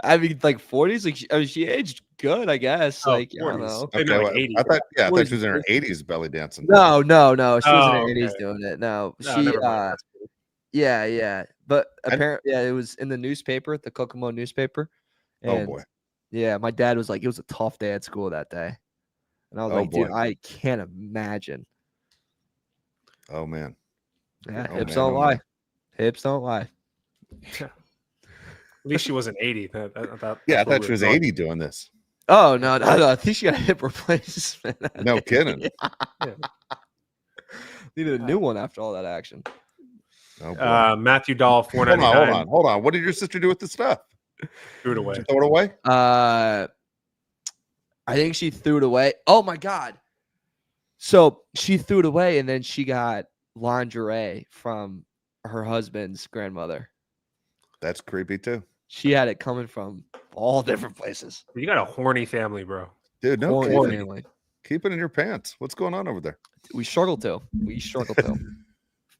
40s. Like she aged good, I guess. Oh, like 40s. I don't know. Maybe like 80s. I thought she was in her 40s. 80s belly dancing. No. She was in her Oh, 80s okay. doing it. No, No, she. never mind. That's cool. Yeah. But apparently, it was in the newspaper, the Kokomo newspaper. And, Oh boy. Yeah, my dad was like, it was a tough day at school that day, and I was like, boy. dude, I can't imagine. Oh man. Yeah, hips don't lie. Hips don't lie. At least she wasn't 80. I thought she was 80 doing this. Oh no! I think she got a hip replacement. No kidding. Yeah. Needed a new one after all that action. Oh boy. Matthew Dahl, $4.99. Hold on. What did your sister do with the stuff? Threw it away. Did you throw it away? I think she threw it away. Oh my god! So she threw it away, and then she got lingerie from her husband's grandmother. That's creepy too. She had it coming from all different places. You got a horny family, bro. Dude, no Horny kidding. family. Keep it in your pants. What's going on over there? We struggle to.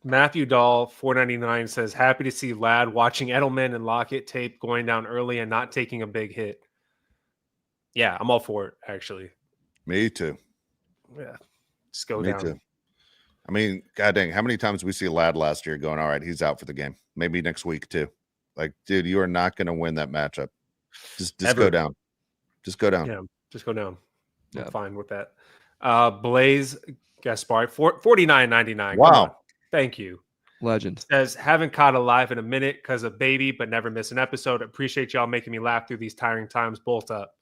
Matthew Dahl, $4.99 says, happy to see Lad watching Edelman and Lockett tape going down early and not taking a big hit. Yeah, I'm all for it, actually. Me too. Yeah, just go Me down. too. I mean, god dang, how many times we see Lad last year going, all right, he's out for the game. Maybe next week too. Like, dude, you are not going to win that matchup. Just go down. Just go down. Yeah, just go down. Yeah. I'm fine with that. Blaze Gaspar, $49.99. Wow. Thank you. Legend. Says, haven't caught a live in a minute because of baby, but never miss an episode. Appreciate y'all making me laugh through these tiring times. Bolt up.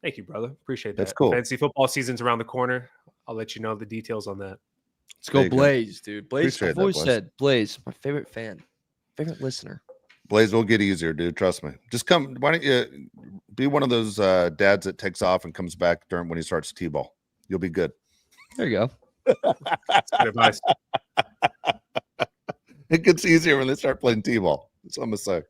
Thank you, brother. Appreciate that. That's cool. Fantasy football season's around the corner. I'll let you know the details on that. Let's go Blaze, dude. Blaze, Appreciate I've always that, Blaze. said Blaze, my favorite fan, favorite listener. Blaze will get easier, dude. Trust me. Just come. Why don't you be one of those dads that takes off and comes back during when he starts T-ball? You'll be good. There you go. That's good advice. It gets easier when they start playing T-ball. That's what I'm gonna say.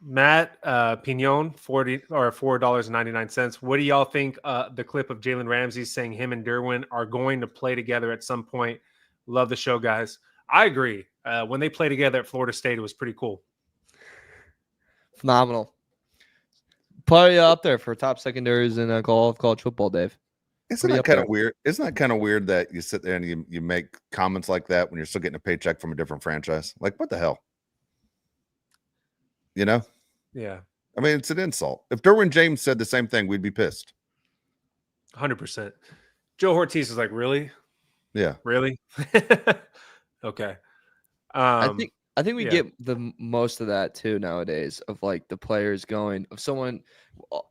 Matt Pignon, $4.99. What do y'all think the clip of Jalen Ramsey saying him and Derwin are going to play together at some point? Love the show, guys. I agree. When they played together at Florida State, it was pretty cool. Phenomenal. Probably up there for top secondaries in college football, Dave. Isn't that kind of weird? Isn't that kind of weird that you sit there and you make comments like that when you're still getting a paycheck from a different franchise? Like, what the hell? You know? Yeah. I mean, it's an insult. If Derwin James said the same thing, we'd be pissed. 100%. Joe Ortiz is like, really? Yeah. Really? Okay. I think we get the most of that too nowadays of like the players going of someone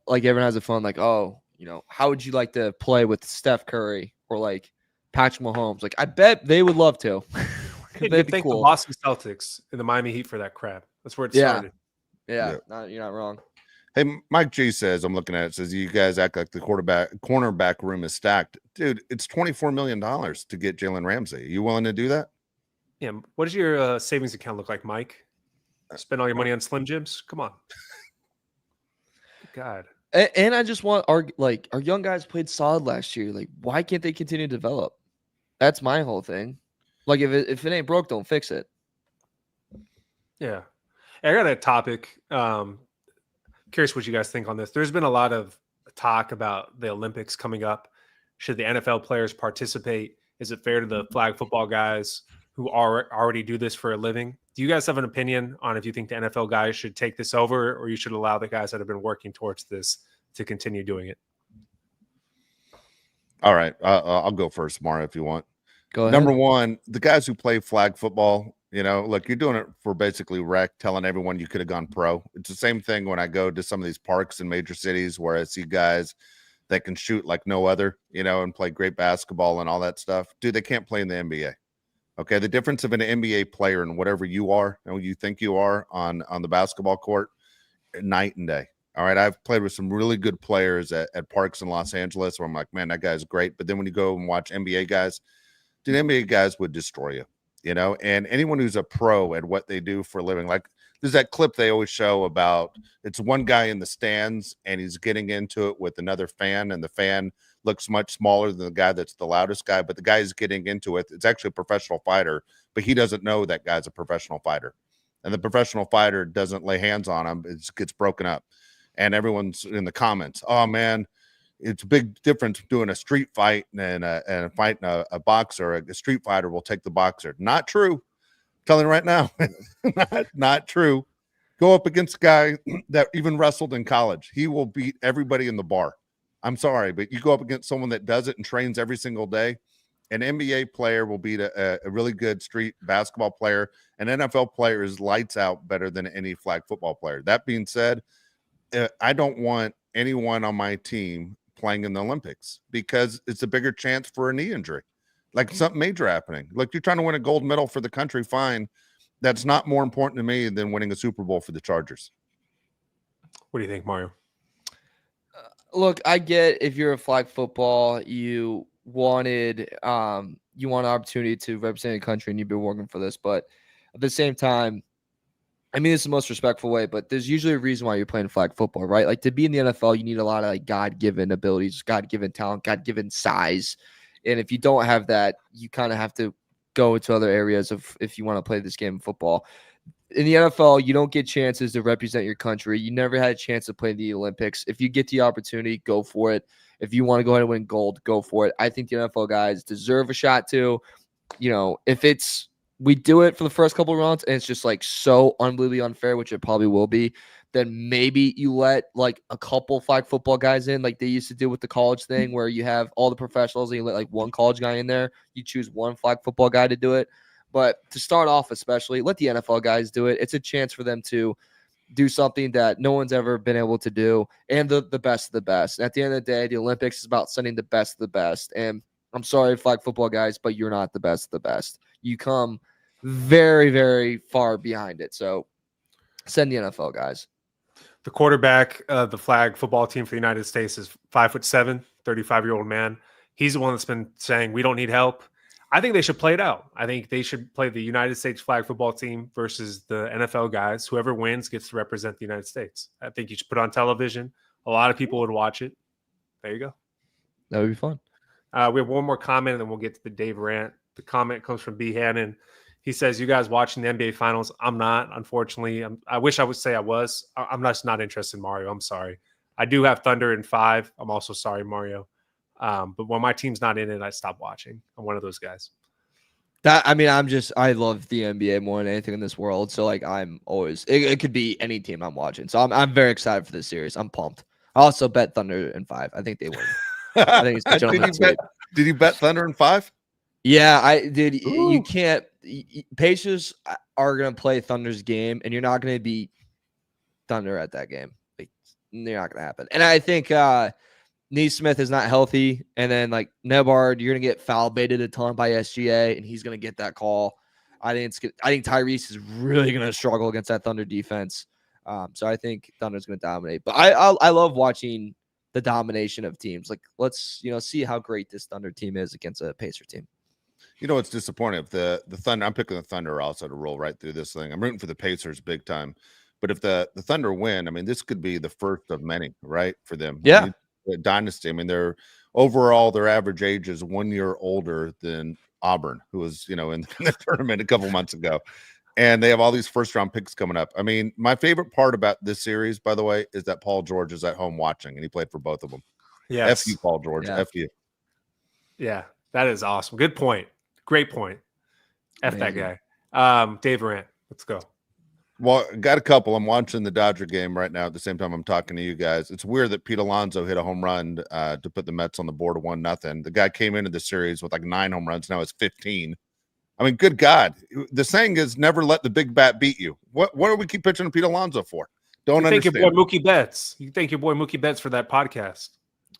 like everyone has a phone like, oh, how would you like to play with Steph Curry or like Patrick Mahomes? Like, I bet they would love to. They'd be cool. The Boston Celtics and the Miami Heat for that crap. That's where it started. Yeah. You're not wrong. Hey, Mike G says, I'm looking at it, says you guys act like the cornerback room is stacked. Dude, it's $24 million to get Jalen Ramsey. Are you willing to do that? Yeah. What does your savings account look like, Mike? Spend all your money on Slim Jims? Come on. God. And I just want our young guys played solid last year. Like, why can't they continue to develop? That's my whole thing. Like, if it ain't broke, don't fix it. Yeah. I got a topic. Curious what you guys think on this. There's been a lot of talk about the Olympics coming up. Should the NFL players participate? Is it fair to the flag football guys who already do this for a living? Do you guys have an opinion on if you think the NFL guys should take this over, or you should allow the guys that have been working towards this to continue doing it? All right. I'll go first, Mara, if you want. Go ahead. Number one, the guys who play flag football, look, you're doing it for basically rec, telling everyone you could have gone pro. It's the same thing when I go to some of these parks in major cities where I see guys that can shoot like no other, and play great basketball and all that stuff. Dude, they can't play in the NBA. Okay, the difference of an NBA player and whatever you are and what you think you are on the basketball court, night and day. All right. I've played with some really good players at parks in Los Angeles where I'm like, man, that guy's great. But then when you go and watch NBA guys, dude, NBA guys would destroy you, and anyone who's a pro at what they do for a living, like there's that clip they always show about it's one guy in the stands and he's getting into it with another fan, and the fan looks much smaller than the guy that's the loudest guy, but the guy's getting into it. It's actually a professional fighter, but he doesn't know that guy's a professional fighter. And the professional fighter doesn't lay hands on him. It gets broken up. And everyone's in the comments, oh, man, it's a big difference doing a street fight and fighting a boxer. A street fighter will take the boxer. Not true. I'm telling you right now, not true. Go up against a guy that even wrestled in college. He will beat everybody in the bar. I'm sorry, but you go up against someone that does it and trains every single day. An NBA player will beat a really good street basketball player. An NFL player is lights out better than any flag football player. That being said, I don't want anyone on my team playing in the Olympics because it's a bigger chance for a knee injury, like something major happening. Like you're trying to win a gold medal for the country, fine. That's not more important to me than winning a Super Bowl for the Chargers. What do you think, Mario? Look, I get if you're a flag football, you wanted an opportunity to represent the country and you've been working for this, but at the same time, I mean, it's the most respectful way, but there's usually a reason why you're playing flag football, right? Like to be in the NFL, you need a lot of like God-given abilities, God-given talent, God-given size. And if you don't have that, you kind of have to go into other areas if you want to play this game of football. In the NFL, you don't get chances to represent your country. You never had a chance to play in the Olympics. If you get the opportunity, go for it. If you want to go ahead and win gold, go for it. I think the NFL guys deserve a shot too. If we do it for the first couple of rounds and it's just like so unbelievably unfair, which it probably will be, then maybe you let like a couple flag football guys in like they used to do with the college thing where you have all the professionals and you let like one college guy in there. You choose one flag football guy to do it. But to start off, especially, let the NFL guys do it. It's a chance for them to do something that no one's ever been able to do, and the best of the best. At the end of the day, the Olympics is about sending the best of the best. And I'm sorry, flag football guys, but you're not the best of the best. You come very, very far behind it. So send the NFL guys. The quarterback of the flag football team for the United States is 5'7", 35-year-old man. He's the one that's been saying we don't need help. I think they should play it out. I think they should play the United States flag football team versus the NFL guys. Whoever wins gets to represent the United States. I think you should put on television. A lot of people would watch it. There you go. That would be fun. We have one more comment, and then we'll get to the Dave rant. The comment comes from B. Hannon. He says, you guys watching the NBA Finals? I'm not, unfortunately. I wish I would say I was. I'm just not interested in Mario. I'm sorry. I do have Thunder in 5. I'm also sorry, Mario. But when my team's not in it, I stop watching. I'm one of those guys. I love the NBA more than anything in this world. So like I'm always it could be any team I'm watching. So I'm very excited for this series. I'm pumped. I also bet Thunder in 5. I think they win. I think it's Did you bet Thunder in 5? Yeah, I did. Ooh. You can't. Pacers are gonna play Thunder's game, and you're not gonna beat Thunder at that game. Like, they're not gonna happen. And I think Neesmith is not healthy, and then like Nebard, you're gonna get foul baited a ton by SGA, and he's gonna get that call. I think Tyrese is really gonna struggle against that Thunder defense. So I think Thunder's gonna dominate. But I love watching the domination of teams. Like let's see how great this Thunder team is against a Pacer team. It's disappointing if the Thunder. I'm picking the Thunder also to roll right through this thing. I'm rooting for the Pacers big time, but if the Thunder win, I mean this could be the first of many, right, for them. Yeah. Dynasty. I mean, their average age is 1 year older than Auburn, who was, in the tournament a couple months ago. And they have all these first round picks coming up. I mean, my favorite part about this series, by the way, is that Paul George is at home watching, and he played for both of them. Yeah. F you, Paul George. Yeah. F you. Yeah, that is awesome. Good point. Great point. F that Amazing. guy. Dave Rant, let's go. Well, got a couple. I'm watching the Dodger game right now at the same time I'm talking to you guys. It's weird that Pete Alonso hit a home run to put the Mets on the board of 1-0. The guy came into the series with like 9 home runs. Now it's 15. I mean, good God. The saying is never let the big bat beat you. What do we keep pitching to Pete Alonso for? Don't Thank understand. your boy Mookie Betts. You thank your boy Mookie Betts for that podcast.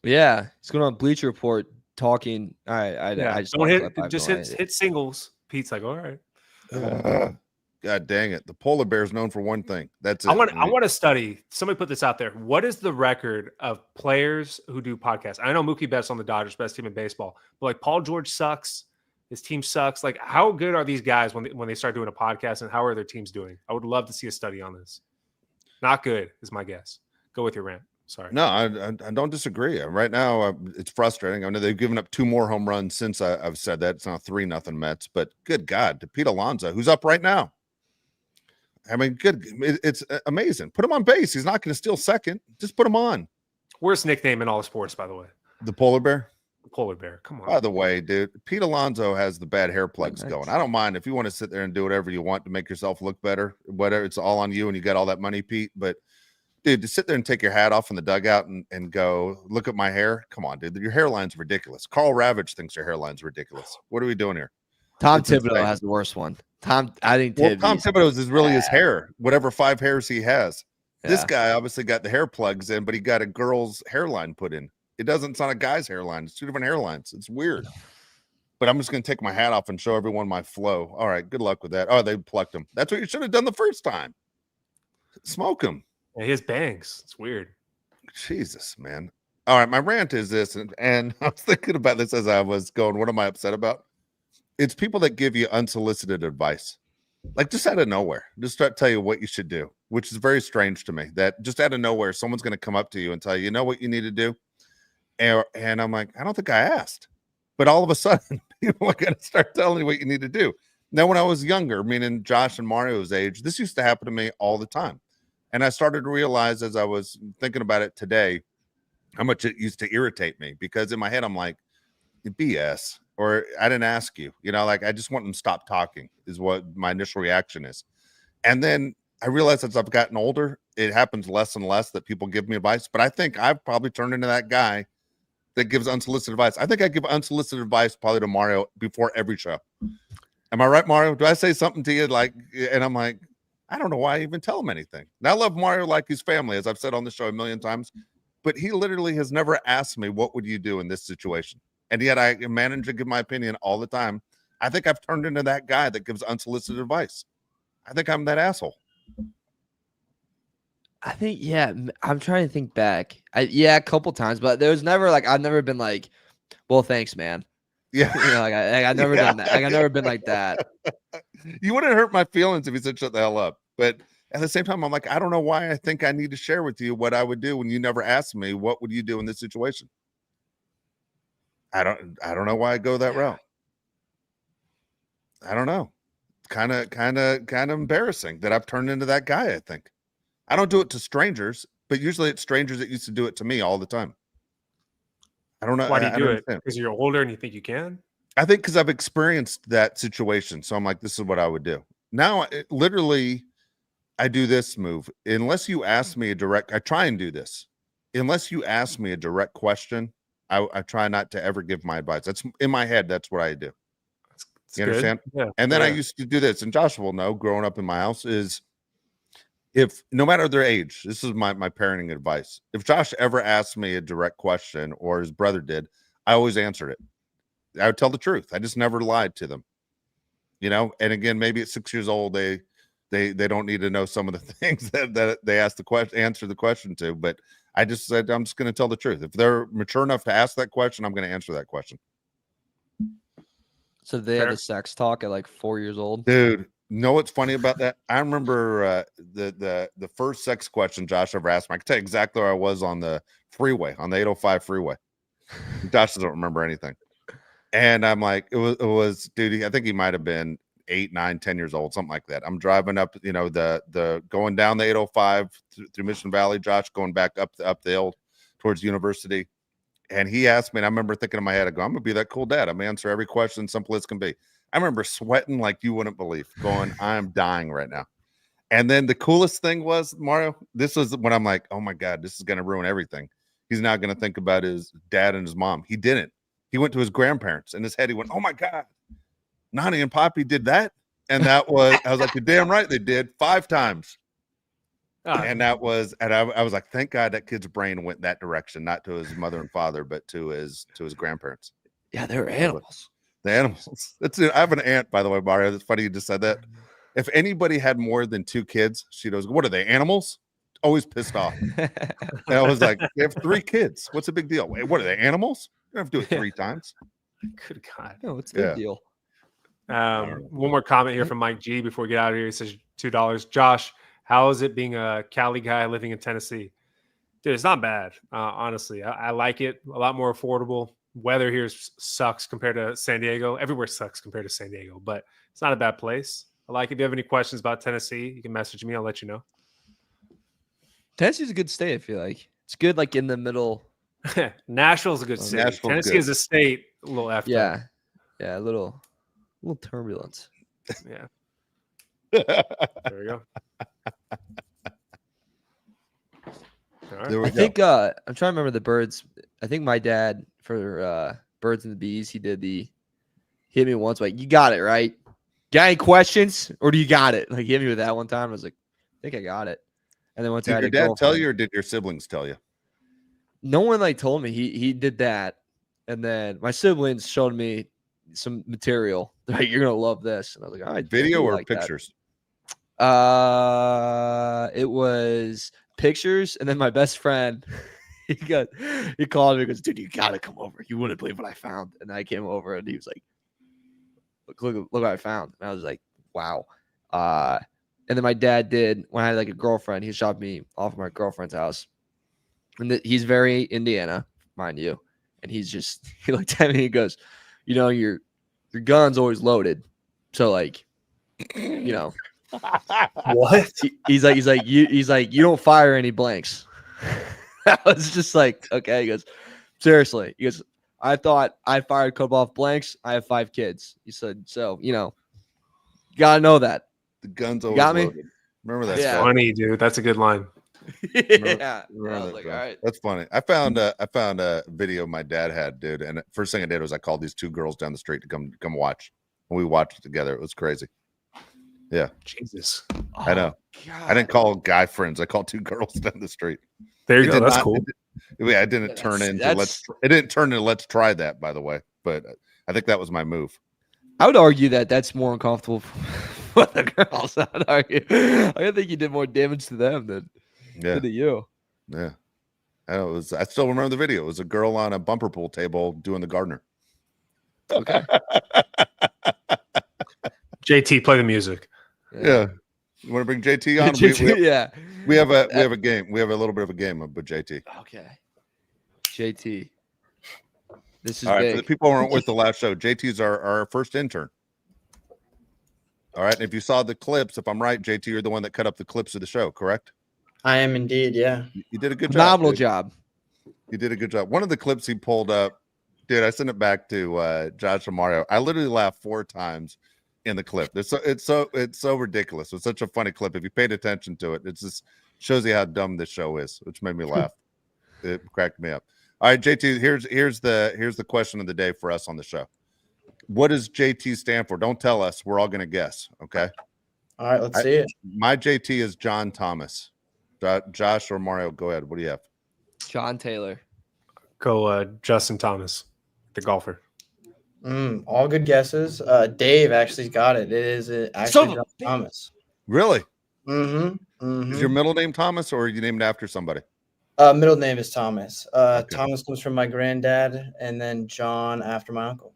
Yeah, he's going on Bleacher Report talking. I just don't hit singles. Pete's like, all right. God dang it. The polar bear is known for one thing. That's it. I want to study. Somebody put this out there. What is the record of players who do podcasts? I know Mookie Betts on the Dodgers, best team in baseball, but like Paul George sucks. His team sucks. Like, how good are these guys when they start doing a podcast, and how are their teams doing? I would love to see a study on this. Not good is my guess. Go with your rant. Sorry. No, I don't disagree. Right now, it's frustrating. I know they've given up 2 more home runs since I've said that. It's now 3-0 Mets, but good God, to Pete Alonso, who's up right now. I mean, it's amazing. Put him on base. He's not going to steal second. Just put him on. Worst nickname in all sports, by the way. The polar bear? Polar bear. Come on. By the way, dude, Pete Alonso has the bad hair plugs going. I don't mind if you want to sit there and do whatever you want to make yourself look better. Whatever, it's all on you, and you got all that money, Pete. But dude, to sit there and take your hat off in the dugout and go, look at my hair. Come on, dude. Your hairline's ridiculous. Carl Ravage thinks your hairline's ridiculous. What are we doing here? Tom Thibodeau has the worst one. Tom Thibodeau's is really his hair, whatever 5 hairs he has. Yeah. This guy obviously got the hair plugs in, but he got a girl's hairline put in. It's not a guy's hairline. It's 2 different hairlines. It's weird. But I'm just going to take my hat off and show everyone my flow. All right, good luck with that. Oh, they plucked him. That's what you should have done the first time. Smoke him. Yeah, he has bangs. It's weird. Jesus, man. All right, my rant is this, and I was thinking about this as I was going, what am I upset about? It's people that give you unsolicited advice. Like, just out of nowhere. Just start tell you what you should do, which is very strange to me. That just out of nowhere, someone's going to come up to you and tell you, you know what you need to do? And I'm like, I don't think I asked. But all of a sudden, people are going to start telling you what you need to do. Now, when I was younger, meaning Josh and Mario's age, this used to happen to me all the time. And I started to realize as I was thinking about it today, how much it used to irritate me. Because in my head, I'm like, BS. Or I didn't ask you. You know, like, I just want them to stop talking is what my initial reaction is. And then I realized as I've gotten older, it happens less and less that people give me advice. But I think I've probably turned into that guy that gives unsolicited advice. I think I give unsolicited advice probably to Mario before every show. Am I right, Mario? Do I say something to you like, and I'm like, I don't know why I even tell him anything. And I love Mario like his family, as I've said on the show a million times, but he literally has never asked me, what would you do in this situation? And yet I manage to give my opinion all the time. I think I've turned into that guy that gives unsolicited advice. I think I'm that asshole. I think, yeah, I'm trying to think back. A couple times, but there was never like, I've never been like, well, thanks, man. Yeah. You know, like I've never done that. Like, I've never been like that. You wouldn't hurt my feelings if you said shut the hell up. But at the same time, I'm like, I don't know why I think I need to share with you what I would do when you never asked me, what would you do in this situation? I don't know why I go that route. I don't know. Kind of embarrassing that I've turned into that guy, I think. I don't do it to strangers, but usually it's strangers that used to do it to me all the time. I don't know. Why do you do it? Because you're older and you think you can? I think because I've experienced that situation. So I'm like, this is what I would do. Now, literally, I do this move. Unless you ask me I try and do this. Unless you ask me a direct question, I try not to ever give my advice. That's in my head. That's what I do. You understand? Yeah. And then I used to do this, and Josh will know, growing up in my house, is if no matter their age, this is my parenting advice. If Josh ever asked me a direct question or his brother did, I always answered it. I would tell the truth. I just never lied to them. You know, and again, maybe at 6 years old, they don't need to know some of the things that they answer the question to. But I just said, I'm just going to tell the truth. If they're mature enough to ask that question, I'm going to answer that question. So they had a sex talk at like 4 years old? Dude, know what's funny about that? I remember the first sex question Josh ever asked me. I can tell you exactly where I was on the freeway, on the 805 freeway. Josh doesn't remember anything. And I'm like, it was, dude, I think he might have been 8, 9, 10 years old, something like that. I'm driving up, you know, the going down the 805 through Mission Valley, Josh going back up the hill towards university. And he asked me, and I remember thinking in my head, I go, I'm gonna be that cool dad. I'm gonna answer every question, simple as can be. I remember sweating like you wouldn't believe, going, I'm dying right now. And then the coolest thing was, Mario, this was when I'm like, oh my God, this is gonna ruin everything. He's now gonna think about his dad and his mom. He didn't. He went to his grandparents. In his head, he went, oh my God, Nani and Poppy did that? And that was, I was like, you're damn right they did 5 times. And that was, and I was like, thank God that kid's brain went that direction, not to his mother and father, but to his grandparents. Yeah, they're animals. The animals. I have an aunt, by the way, Mario. It's funny you just said that. If anybody had more than 2 kids, she goes, "What are they, animals?" Always pissed off. And I was like, "They have 3 kids. What's the big deal? Wait, what are they, animals? You don't have to do it 3 times." Good God. No, it's a big Yeah. deal. One more comment here from Mike G before we get out of here. He says $2. Josh, how is it being a Cali guy living in Tennessee? Dude, it's not bad. Honestly, I like it. A lot more affordable. Weather here sucks compared to San Diego. Everywhere sucks compared to San Diego, but it's not a bad place. I like it. If you have any questions about Tennessee, you can message me. I'll let you know. Tennessee's a good state, I feel like. It's good, like in the middle. Nashville's a good city. Nashville's Tennessee good. is a state, a little effed up. Yeah. Yeah, a little turbulence. Yeah. There we go. All right. There we I go. think I'm trying to remember the birds. I think my dad for Birds and the Bees, he hit me once like, "You got it, right? Got any questions? Or do you got it?" Like he hit me with that one time. I was like, "I think I got it." And then once I Did had your a dad tell girlfriend- you, or did your siblings tell you? No one like told me. He did that. And then my siblings showed me some material. They're like, "You're gonna love this." And I was like, "All right." Video or like that." pictures? It was pictures, and then my best friend, he called me and goes, "Dude, you gotta come over. You wouldn't believe what I found." And I came over, and he was like, look what I found. And I was like, wow. And then my dad did, when I had like a girlfriend, he dropped me off at my girlfriend's house. And he's very Indiana, mind you. And he looked at me and he goes, "You know, your gun's always loaded. So like, you know." What? He's like, you don't fire any blanks. I was just like, okay. He goes, seriously. He goes, I thought I fired a couple off blanks. I have 5 kids. He said, so, you gotta know that. The gun's always got me? loaded. Remember that? That's Yeah. funny, dude. That's a good line. Yeah. Remember I was that, like, bro. all right. That's funny. I found a video my dad had, dude. And first thing I did was I called these 2 girls down the street to come watch. And we watched it together. It was crazy. Yeah. Jesus. I know. I didn't call guy friends. I called 2 girls down the street. There you It go. did That's not- cool. It didn't turn into that's- it didn't turn into let's try that, by the way. But I think that was my move. I would argue that that's more uncomfortable for the girls. I would argue. I think you did more damage to them than to you. Yeah. I still remember the video. It was a girl on a bumper pool table doing the gardener. Okay. JT, play the music. Yeah. You want to bring JT on? Yeah. We have a game. We have a little bit of a game with JT. Okay. JT. This is All right. For big. the people who weren't with the last show, JT's our first intern. All right. And if you saw the clips, if I'm right, JT, you're the one that cut up the clips of the show, correct? I am indeed, yeah. You did a good Phenomenal job. job. You did a good job. One of the clips he pulled up, dude, I sent it back to Josh and Mario. I literally laughed 4 times in the clip. It's so ridiculous. It's such a funny clip. If you paid attention to it, it just shows you how dumb this show is, which made me laugh. It cracked me up. All right, JT, here's the question of the day for us on the show. What does JT stand for? Don't tell us. We're all gonna guess. Okay. All right, let's see it. My JT is John Thomas. Josh or Mario, go ahead. What do you have? John Taylor. Go Justin Thomas, the golfer. All good guesses. Dave actually got it. It is actually John Thomas. Really? Mm-hmm. Is your middle name Thomas, or are you named after somebody? Middle name is Thomas. Okay. Thomas comes from my granddad, and then John after my uncle.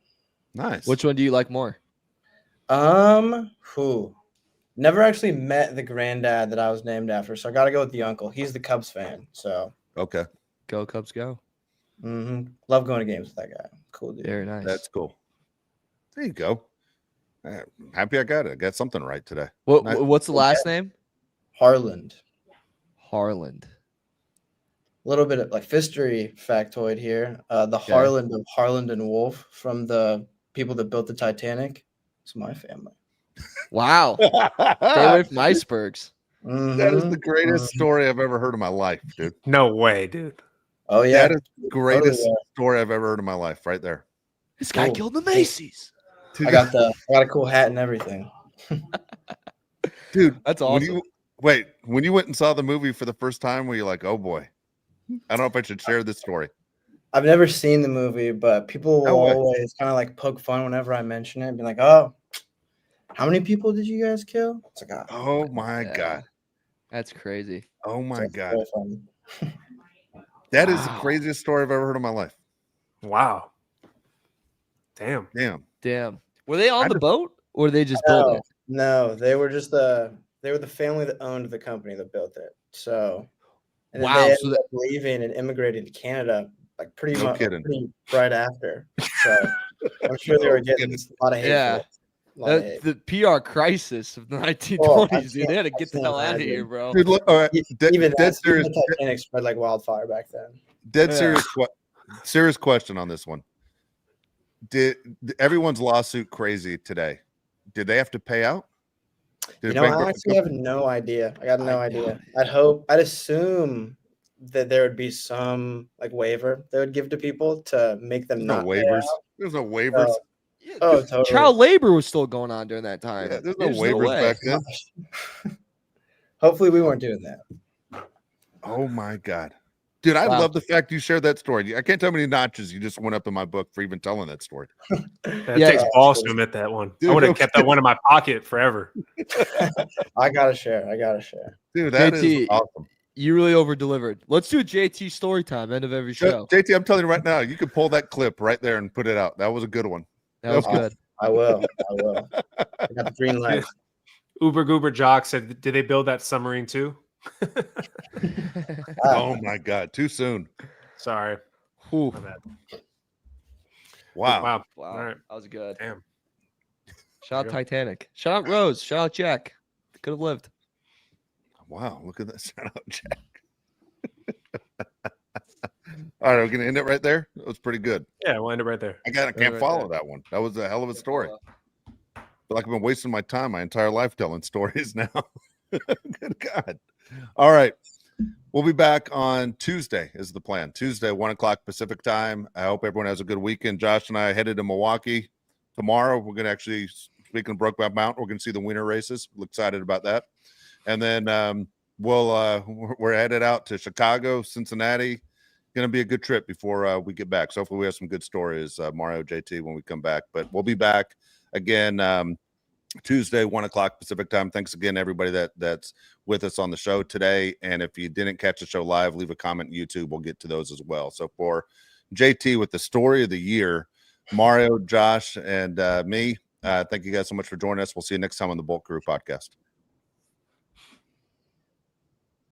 Nice. Which one do you like more? Who? Never actually met the granddad that I was named after, so I got to go with the uncle. He's the Cubs fan, so. Okay. Go Cubs, go. Love going to games with that guy. Cool dude. Very nice. That's cool. There you go. Happy I got it. I got something right today. Nice. What's the last name? Harland. Harland. A little bit of like history factoid here. The Harland of Harland and Wolff from the people that built the Titanic. It's my family. Wow. Stay away from icebergs. That is the greatest story I've ever heard in my life, dude. No way, dude. Oh yeah, That is the greatest story I've ever heard in my life, right there. This guy killed the Macy's. I got a cool hat and everything. Dude, That's awesome. When you went and saw the movie for the first time, were you like, oh boy, I don't know if I should share this story. I've never seen the movie, but people will always kind of like poke fun whenever I mention it, be like, "Oh, How many people did you guys kill? It's like, Oh my Yeah. God. That's crazy. Oh my that's God. very funny. That is the Wow. craziest story I've ever heard in my life. Wow. Damn. Damn. Were they on I the just- boat or they just built it? No, they were just the family that owned the company that built it. So, and then Wow, they so ended up leaving and immigrating to Canada, like pretty No much kidding. pretty right after. So I'm sure they were getting kidding. a lot of hate. Yeah. For it. A lot of hate. The PR crisis of the 1920s, Oh, I dude. They had to can't- get I the hell can't out of here, imagine. bro. Dude, look, all right. Even Dead that, even serious, the Titanic spread like wildfire back then. dead Yeah. serious, serious question on this one. Did everyone's lawsuit crazy today? Did they have to pay out? Did You it know, I bankrupt the actually have company? no idea. I got no I idea. doubt I'd assume that there would be some like waiver they would give to people to make them There's no not pay waivers. out. There's no waivers. So, Yeah, oh, dude, totally. child labor was still going on during that time. Yeah, there's no waivers way. back then. Hopefully, we weren't doing that. Oh my God. Dude, I Wow. love the fact you shared that story. I can't tell how many notches you just went up in my book for even telling that story. That Yeah. takes balls to admit that one. Dude, I would have no kept that one in my pocket forever. I gotta share. Dude, that is JT, awesome. You really over delivered. Let's do a JT story time, end of every show. JT, I'm telling you right now, you could pull that clip right there and put it out. That was a good one. That was good. I will. I got the green light. Uber Goober Jock said, "Did they build that submarine too?" Oh my God, too soon. Sorry. Whew. My bad. Wow. Wow. Wow, All right. that was good. Damn. Shout out Yeah. Titanic. Shout out Rose. Shout out Jack. Could have lived. Wow, look at that. Shout out, Jack. All right, we're gonna end it right there. That was pretty good. Yeah, we'll end it right there. I can't Right follow there. that one. That was a hell of a story. I feel like I've been wasting my time my entire life telling stories now. Good God. All right. We'll be back on Tuesday is the plan. Tuesday, 1:00 Pacific time. I hope everyone has a good weekend. Josh and I headed to Milwaukee tomorrow. We're going to actually, speaking of Brokeback Mountain, we're going to see the winter races. We're excited about that. And then we're headed out to Chicago, Cincinnati. Going to be a good trip before we get back. So hopefully we have some good stories, Mario, JT, when we come back. But we'll be back again Tuesday, 1:00 Pacific time. Thanks again, everybody that's with us on the show today. And if you didn't catch the show live, leave a comment on YouTube. We'll get to those as well. So for JT with the story of the year, Mario, Josh, and me, thank you guys so much for joining us. We'll see you next time on the Bulk Crew podcast.